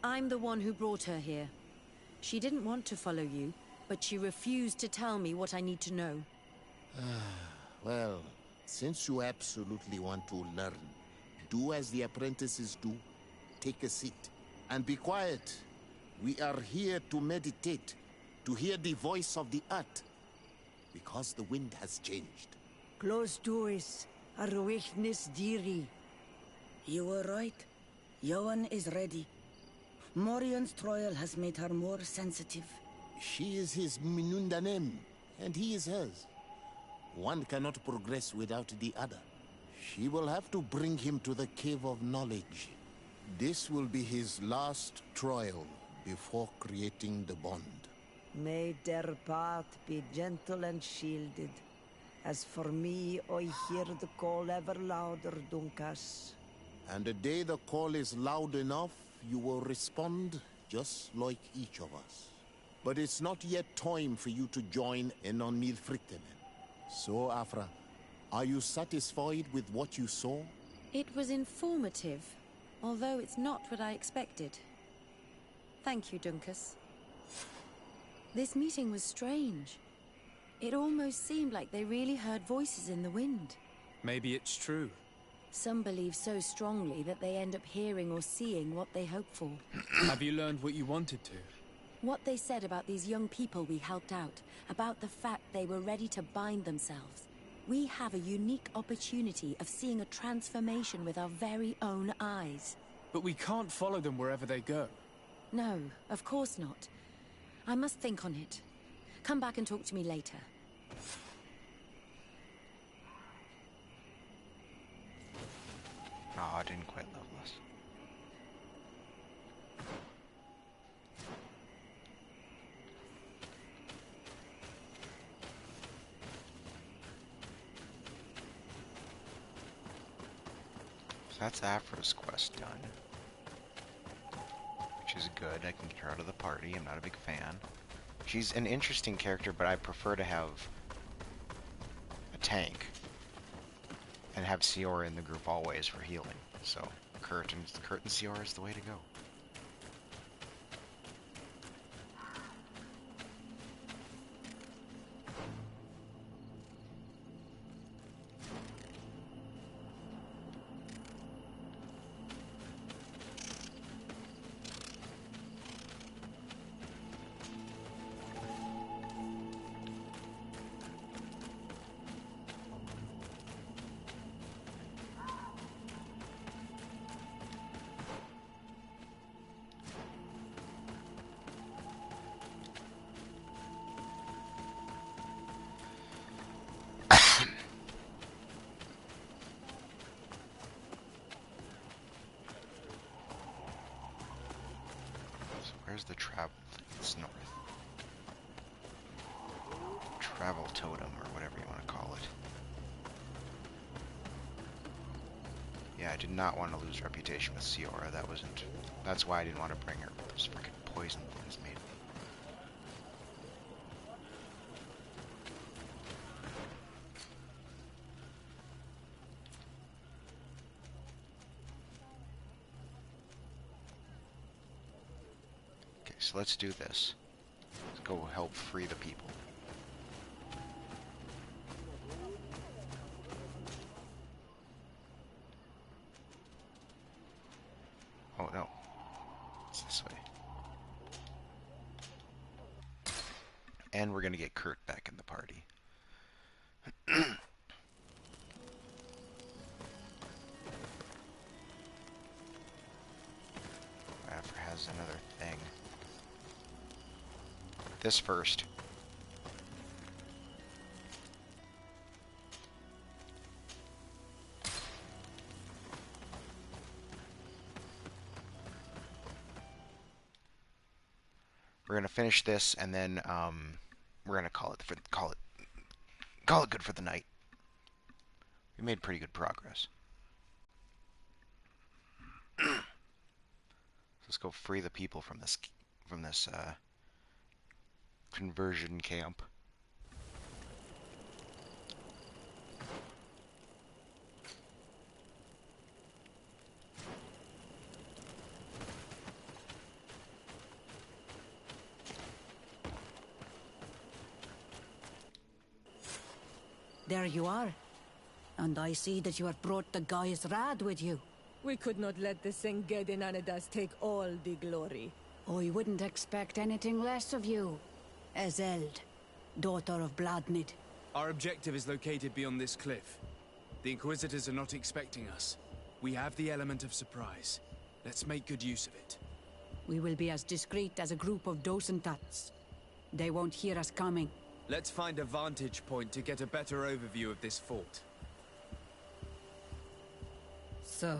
I'm the one who brought her here. She didn't want to follow you, but she refused to tell me what I need to know. Well, since you absolutely want to learn, do as the apprentices do. Take a seat and be quiet. We are here to meditate, to hear the voice of the earth, because the wind has changed. Close doors, Arwechnis Diri. You were right. Johan is ready. Morion's trial has made her more sensitive. She is his Minundanem, and he is hers. One cannot progress without the other. She will have to bring him to the Cave of Knowledge. This will be his last trial before creating the bond. May their path be gentle and shielded. As for me, I hear the call ever louder, Dunkas. And the day the call is loud enough, you will respond just like each of us. But it's not yet time for you to join in on Milfrichtemen. So, Aphra, are you satisfied with what you saw? It was informative, although it's not what I expected. Thank you, Dunkas. This meeting was strange. It almost seemed like they really heard voices in the wind. Maybe it's true. Some believe so strongly that they end up hearing or seeing what they hope for. Have you learned what you wanted to? What they said about these young people we helped out, about the fact they were ready to bind themselves. We have a unique opportunity of seeing a transformation with our very own eyes. But we can't follow them wherever they go. No, of course not. I must think on it. Come back and talk to me later. Oh, I didn't quite level us. So that's Aphra's quest done. Which is good. I can get her out of the party. I'm not a big fan. She's an interesting character, but I prefer to have a tank. And have Siora in the group always for healing. So, Kurt and Siora is the way to go. Where's the travel? It's north. Travel Totem, or whatever you want to call it. Yeah, I did not want to lose reputation with Siora. That's why I didn't want to bring her. Those freaking poison things made me. So let's do this. Let's go help free the people. Oh no. It's this way. And we're gonna get Kurt back in the party. Aphra has another thing. This first. We're gonna finish this, and then we're gonna call it good for the night. We made pretty good progress. Let's go free the people from this conversion camp. There you are. And I see that you have brought the guy's rad with you. We could not let the Sengedinanidas take all the glory. I wouldn't expect anything less of you. Ezeld, daughter of Bladnid. Our objective is located beyond this cliff. The Inquisitors are not expecting us. We have the element of surprise. Let's make good use of it. We will be as discreet as a group of docentats. They won't hear us coming. Let's find a vantage point to get a better overview of this fort. So,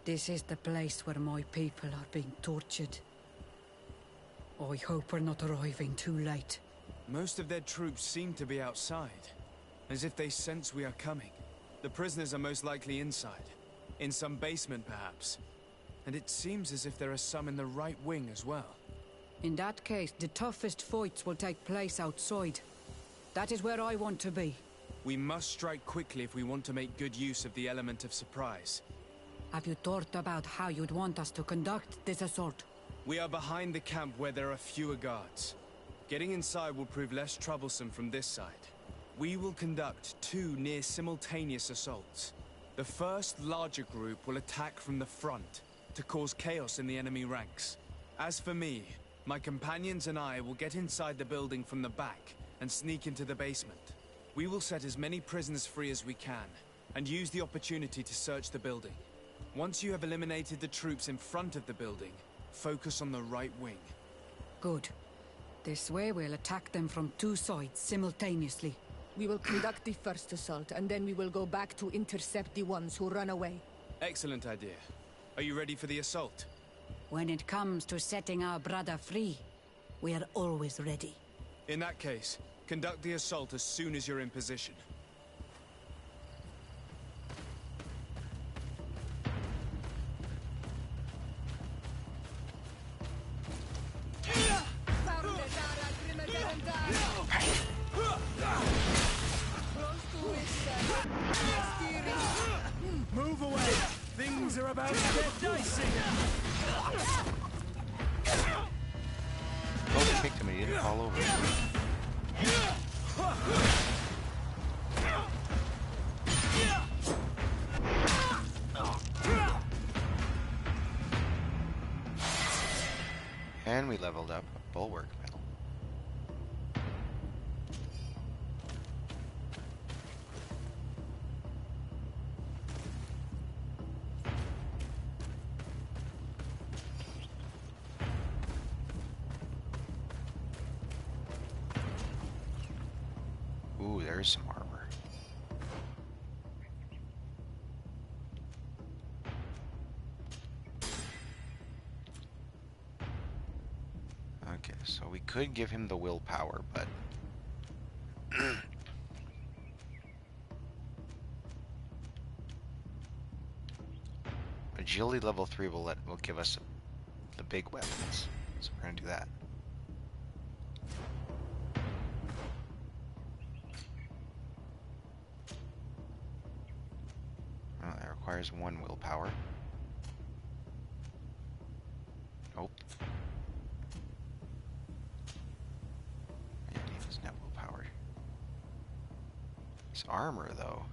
this is the place where my people are being tortured. I hope we're not arriving too late. Most of their troops seem to be outside, as if they sense we are coming. The prisoners are most likely inside, in some basement perhaps. And it seems as if there are some in the right wing as well. In that case, the toughest fights will take place outside. That is where I want to be. We must strike quickly if we want to make good use of the element of surprise. Have you thought about how you'd want us to conduct this assault? We are behind the camp where there are fewer guards. Getting inside will prove less troublesome from this side. We will conduct 2 near-simultaneous assaults. The first larger group will attack from the front to cause chaos in the enemy ranks. As for me, my companions and I will get inside the building from the back and sneak into the basement. We will set as many prisoners free as we can, and use the opportunity to search the building. Once you have eliminated the troops in front of the building, focus on the right wing. Good. This way we'll attack them from 2 sides simultaneously. We will conduct the first assault, and then we will go back to intercept the ones who run away. Excellent idea. Are you ready for the assault? When it comes to setting our brother free, we are always ready. In that case, conduct the assault as soon as you're in position. Move away! Things are about to get dicey! Oh, kicked him and he didn't fall over. And we leveled up a bulwark medal. Ooh, there's some armor. Okay, so we could give him the willpower, but agility level 3 will give us the big weapons. So we're gonna do that. Oh, that requires 1 willpower. Nope. And he doesn't have willpower. His armor, though.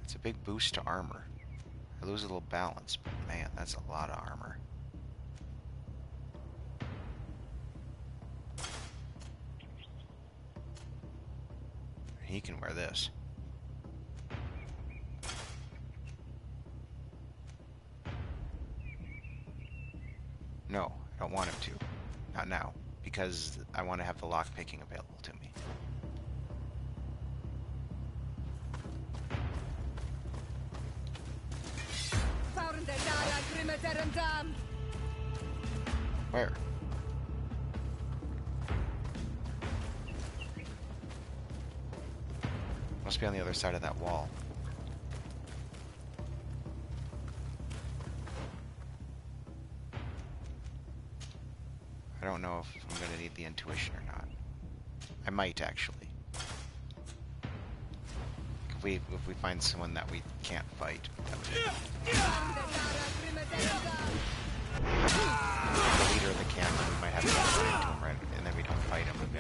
It's a big boost to armor. I lose a little balance, but man, that's a lot of armor. He can wear this. No, I don't want him to. Not now. Because I want to have the lockpicking available to me. Where? Must be on the other side of that wall. I don't know if I'm going to need the intuition or not. I might, actually. If we find someone that we can't fight, that would the leader of the camp, we might have to go into him, right? And then we don't fight him. We've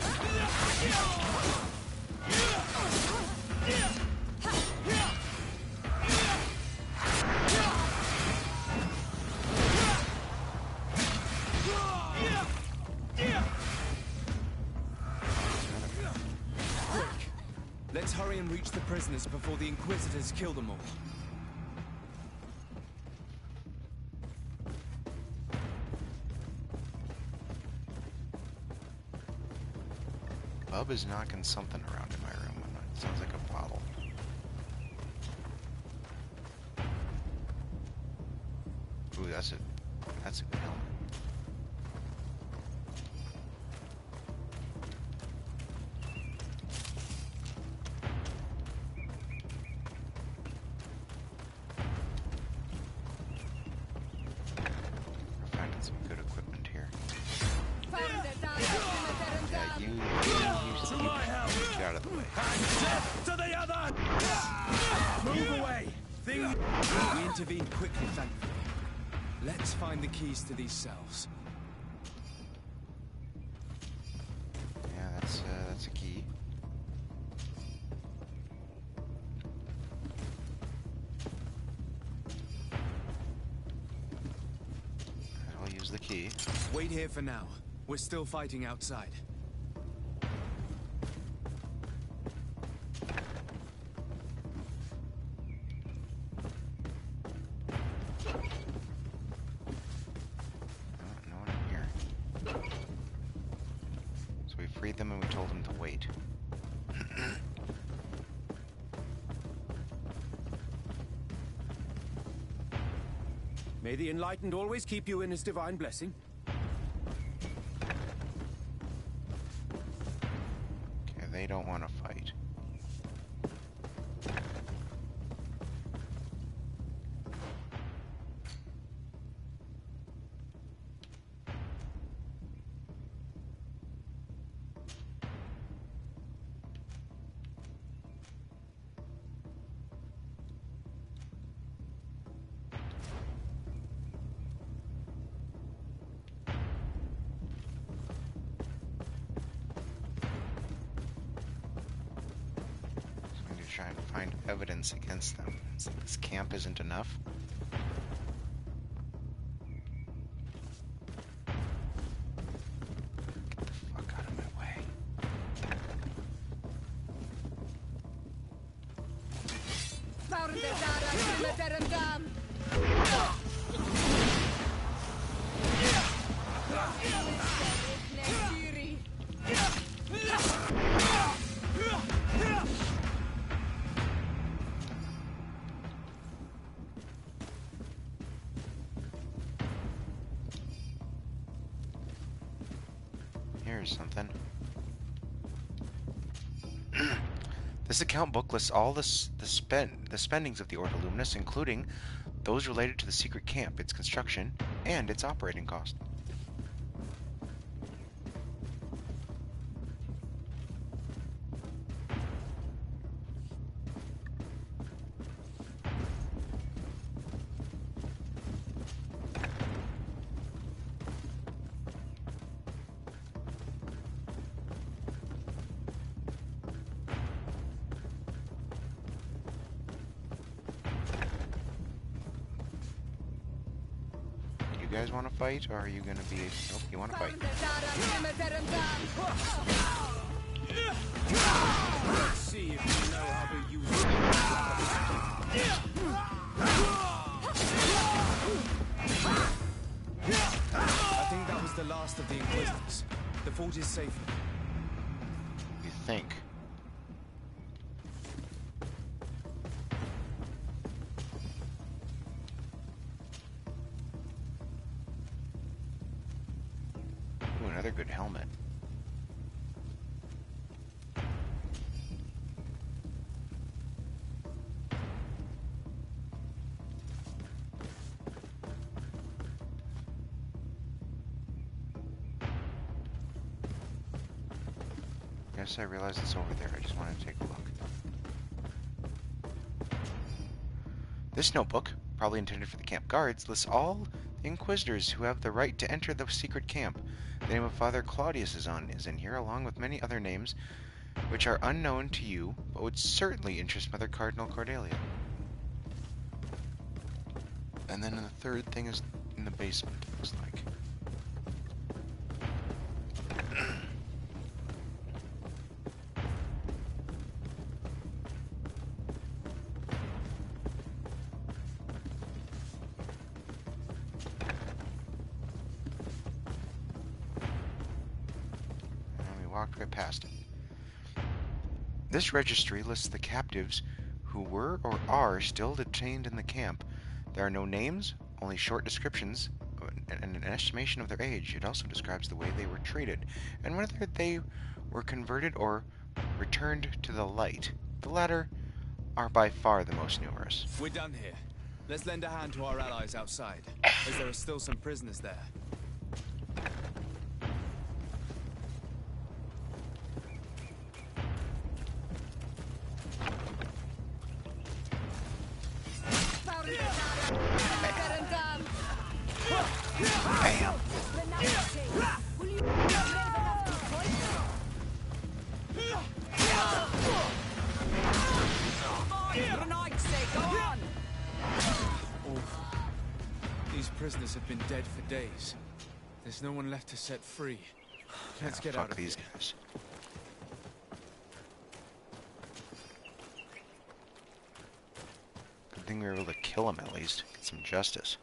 Let's hurry and reach the prisoners before the Inquisitors kill them all. Bub is knocking something around in my room. It sounds like a bottle. Ooh, that's a good helmet. Quickly, thankfully. Let's find the keys to these cells. Yeah, that's a key. I'll use the key. Wait here for now. We're still fighting outside. Them and we told them to wait. May the Enlightened always keep you in his divine blessing. Okay, they don't want to fight. Try and find evidence against them. It's like this camp isn't enough. Get the fuck out of my way. Here's something. This account book lists all the spendings of the Order Luminous, including those related to the secret camp, its construction, and its operating cost. You guys want to fight, or are you going to be... Nope, you want to fight. Let's see if you know how to use it. I think that was the last of the Inquisitors. The fort is safe. You think? good helmet. Yes, I realize it's over there. I just wanted to take a look. This notebook, probably intended for the camp guards, lists all the inquisitors who have the right to enter the secret camp. The name of Father Claudius is in here, along with many other names which are unknown to you, but would certainly interest Mother Cardinal Cordelia. And then the third thing is in the basement, it looks like. Walked right past it. This registry lists the captives who were or are still detained in the camp. There are no names, only short descriptions and an estimation of their age. It also describes the way they were treated and whether they were converted or returned to the light. The latter are by far the most numerous. We're done here. Let's lend a hand to our allies outside, as there are still some prisoners there. These prisoners have been dead for days. There's no one left to set free. Let's get out of these here. Guys. Good thing we were able to kill him at least. Get some justice.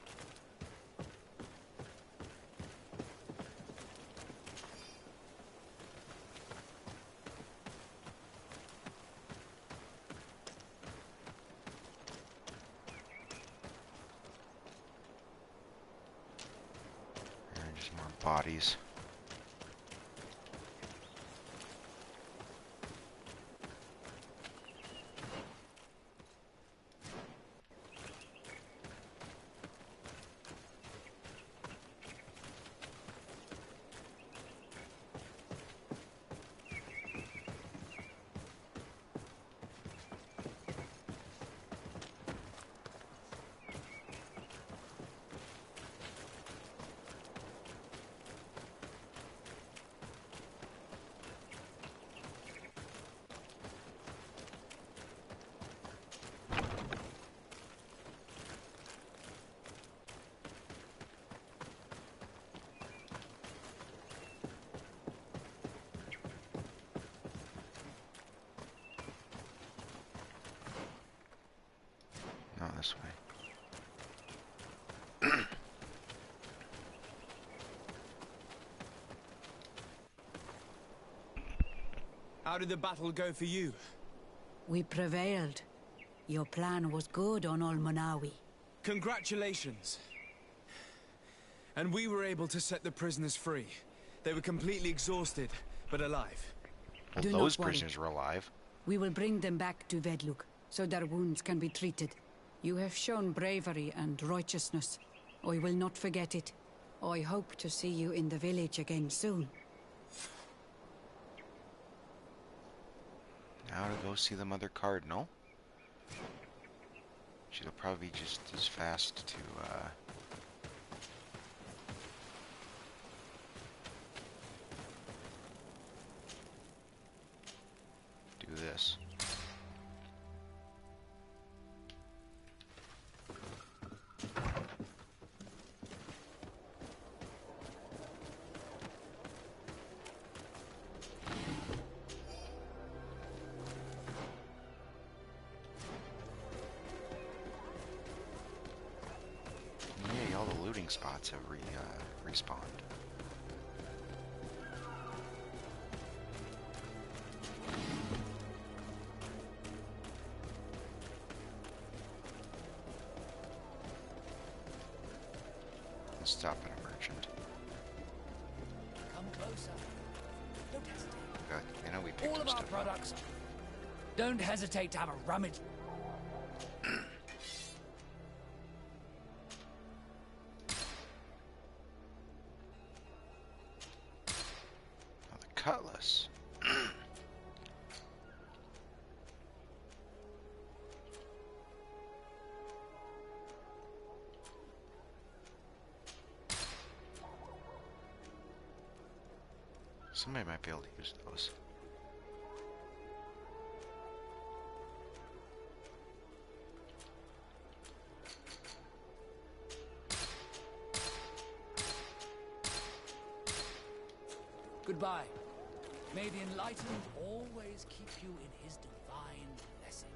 Bodies. This way. How did the battle go for you? We prevailed. Your plan was good on Olmanawi. Congratulations. And we were able to set the prisoners free. They were completely exhausted, but alive. Well, those prisoners were alive. We will bring them back to Vedluk, so their wounds can be treated. You have shown bravery and righteousness. I will not forget it. I hope to see you in the village again soon. Now to go see the Mother Cardinal. She'll probably be just as fast to, do this. Spots have respawned. Let's stop at a merchant. Come closer. our products. Don't hesitate to have a rummage. Cutlass. Somebody might be able to use those. Goodbye. May the Enlightened always keep you in his divine blessing.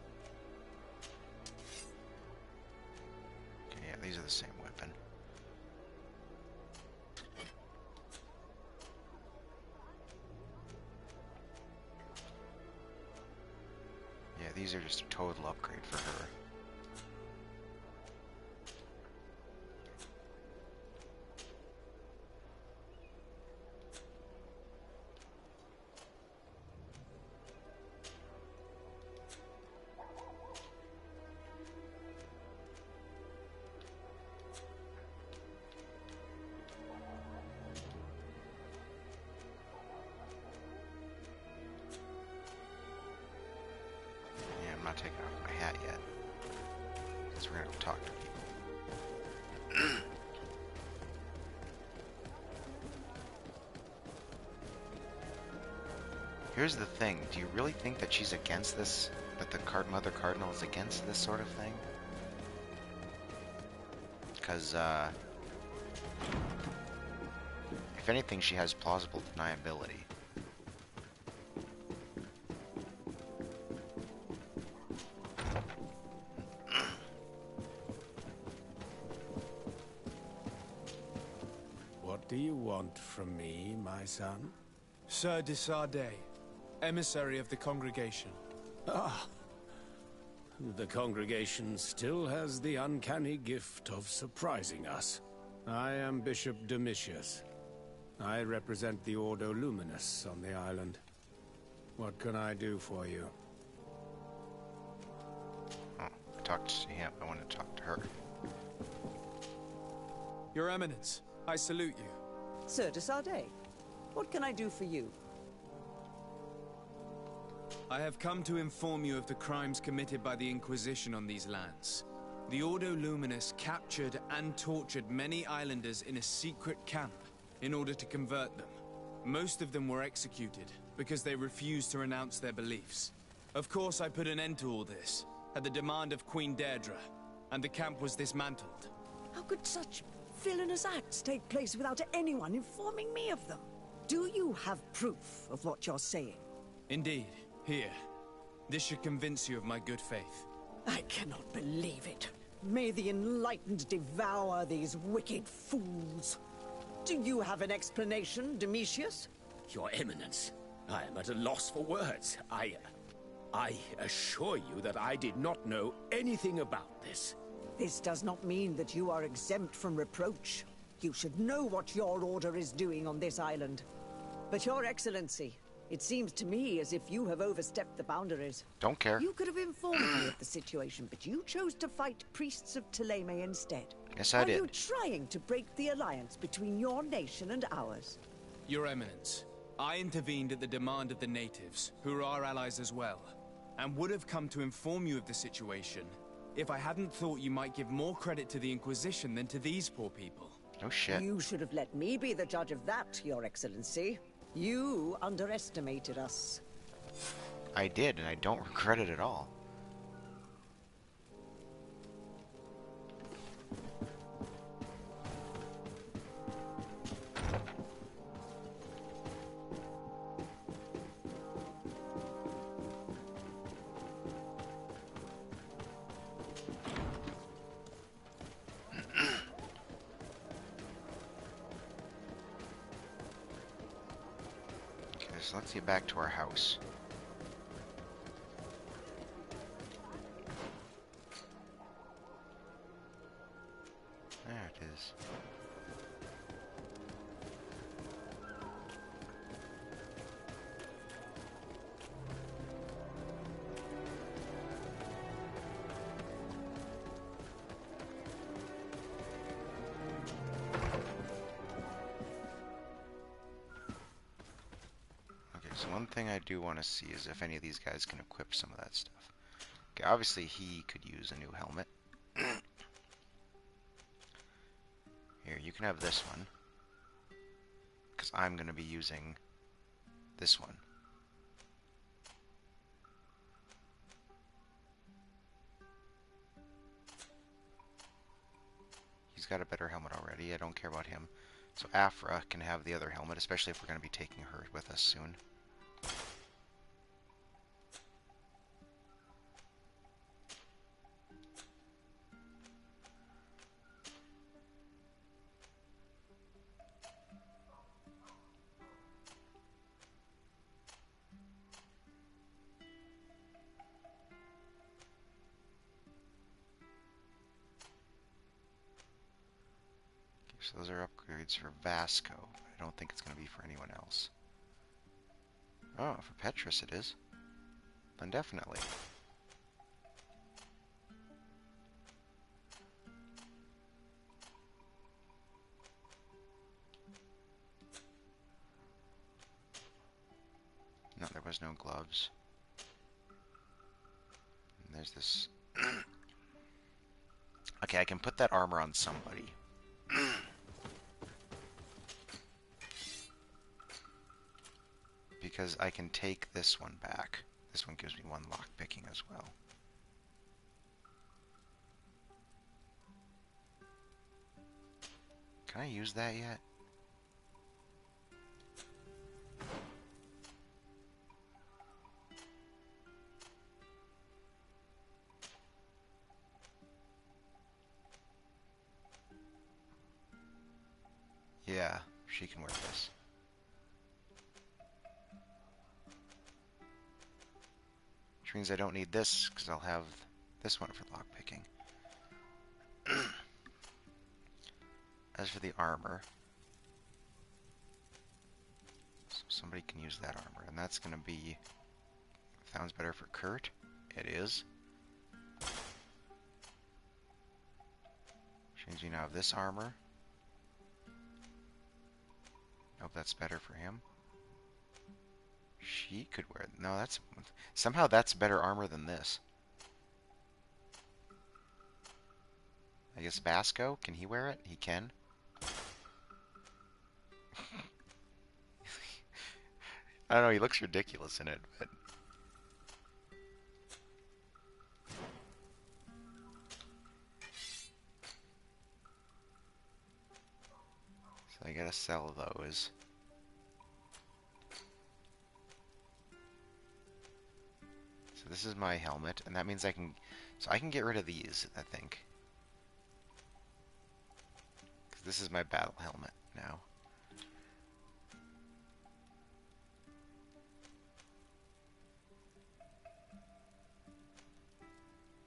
Okay, yeah, these are the same weapon. Yeah, these are just a total upgrade for her. I'm not taking off my hat yet, because we're going to talk to people. Here's the thing, do you really think that she's against this, that the Mother Cardinal is against this sort of thing? Because, if anything, she has plausible deniability. What do you want from me, my son? Sir de Sardet, emissary of the congregation. Ah, the congregation still has the uncanny gift of surprising us. I am Bishop Domitius. I represent the Ordo Luminous on the island. What can I do for you? Oh, I talked to him. I want to talk to her. Your Eminence, I salute you. Sir de Sardet, what can I do for you? I have come to inform you of the crimes committed by the Inquisition on these lands. The Ordo Luminous captured and tortured many islanders in a secret camp in order to convert them. Most of them were executed because they refused to renounce their beliefs. Of course, I put an end to all this at the demand of Queen Deirdre, and the camp was dismantled. How could such villainous acts take place without anyone informing me of them? Do you have proof of what you're saying? Indeed. Here. This should convince you of my good faith. I cannot believe it. May the Enlightened devour these wicked fools. Do you have an explanation, Domitius? Your Eminence, I am at a loss for words. I assure you that I did not know anything about this. This does not mean that you are exempt from reproach. You should know what your order is doing on this island. But Your Excellency, it seems to me as if you have overstepped the boundaries. Don't care. You could have informed me of the situation, but you chose to fight priests of Totem instead. Yes, I did. Are you trying to break the alliance between your nation and ours? Your Eminence, I intervened at the demand of the natives, who are our allies as well, and would have come to inform you of the situation if I hadn't thought you might give more credit to the Inquisition than to these poor people. No shit. You should have let me be the judge of that, Your Excellency. You underestimated us. I did, and I don't regret it at all. So let's get back to our house. There it is. So one thing I do want to see is if any of these guys can equip some of that stuff. Okay, obviously he could use a new helmet. Here, you can have this one. Because I'm going to be using this one. He's got a better helmet already. I don't care about him. So Aphra can have the other helmet, especially if we're going to be taking her with us soon. So those are upgrades for Vasco, but I don't think it's going to be for anyone else. Oh, for Petrus it is. Then definitely. No, there was no gloves. And there's this... Okay, I can put that armor on somebody. Because I can take this one back. This one gives me one lockpicking as well. Can I use that yet? Yeah, she can wear this. Which means I don't need this, because I'll have this one for lockpicking. As for the armor, so somebody can use that armor, and that's going to be... Sounds better for Kurt. It is. Which means we now have this armor. Hope that's better for him. She could wear it. No, that's... Somehow that's better armor than this. I guess Vasco, can he wear it? He can. I don't know, he looks ridiculous in it, but... So I gotta sell those. So this is my helmet, and that means I can... So I can get rid of these, I think. Because this is my battle helmet now.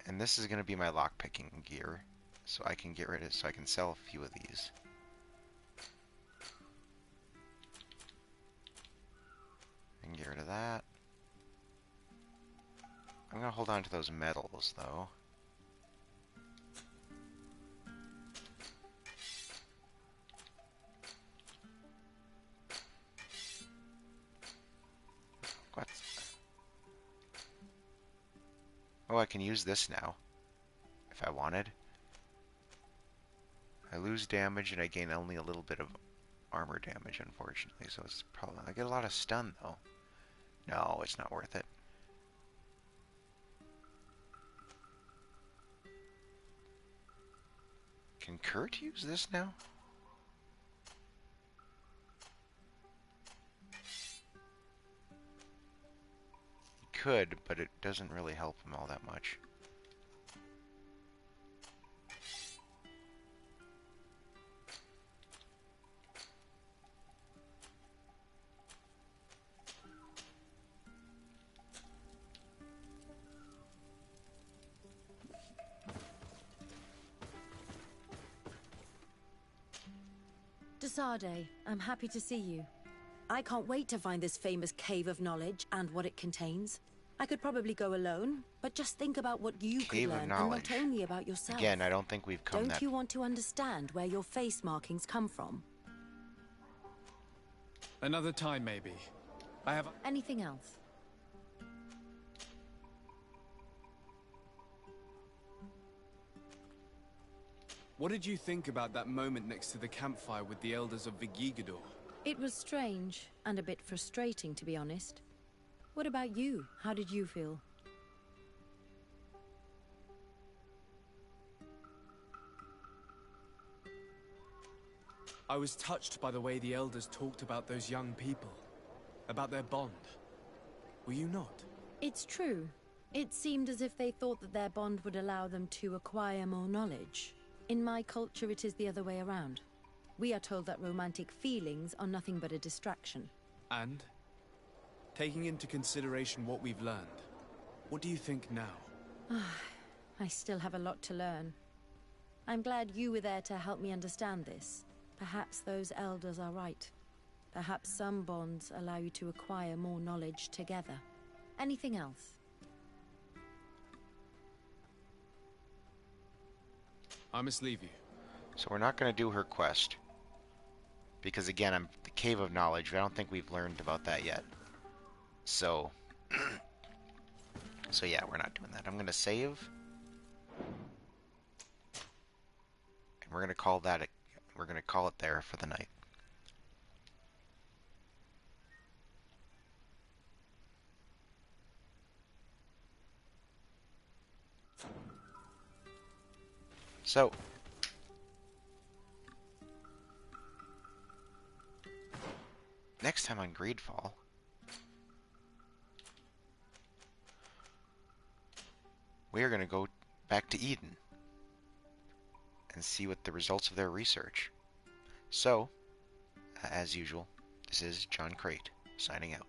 And this is going to be my lockpicking gear. So I can get rid of... So I can sell a few of these. I can get rid of that. I'm going to hold on to those medals, though. What? Oh, I can use this now. If I wanted. I lose damage and I gain only a little bit of armor damage, unfortunately. So it's probably... I get a lot of stun, though. No, it's not worth it. Can Kurt use this now? He could, but it doesn't really help him all that much. Desade, I'm happy to see you. I can't wait to find this famous cave of knowledge and what it contains. I could probably go alone, but just think about what you could learn, and not only about yourself. Again, I don't think we've come that... Don't you want to understand where your face markings come from? Another time, maybe. I have... Anything else? What did you think about that moment next to the campfire with the elders of Vigigador? It was strange, and a bit frustrating, to be honest. What about you? How did you feel? I was touched by the way the elders talked about those young people. About their bond. Were you not? It's true. It seemed as if they thought that their bond would allow them to acquire more knowledge. In my culture, it is the other way around. We are told that romantic feelings are nothing but a distraction. And? Taking into consideration what we've learned, what do you think now? I still have a lot to learn. I'm glad you were there to help me understand this. Perhaps those elders are right. Perhaps some bonds allow you to acquire more knowledge together. Anything else? I must leave you. So we're not going to do her quest. Because again, I'm the Cave of Knowledge. I don't think we've learned about that yet. So... so yeah, we're not doing that. I'm going to save. And we're going to call that... we're going to call it there for the night. So, next time on GreedFall, we are going to go back to Eden and see what the results of their research. So, as usual, this is John Crate, signing out.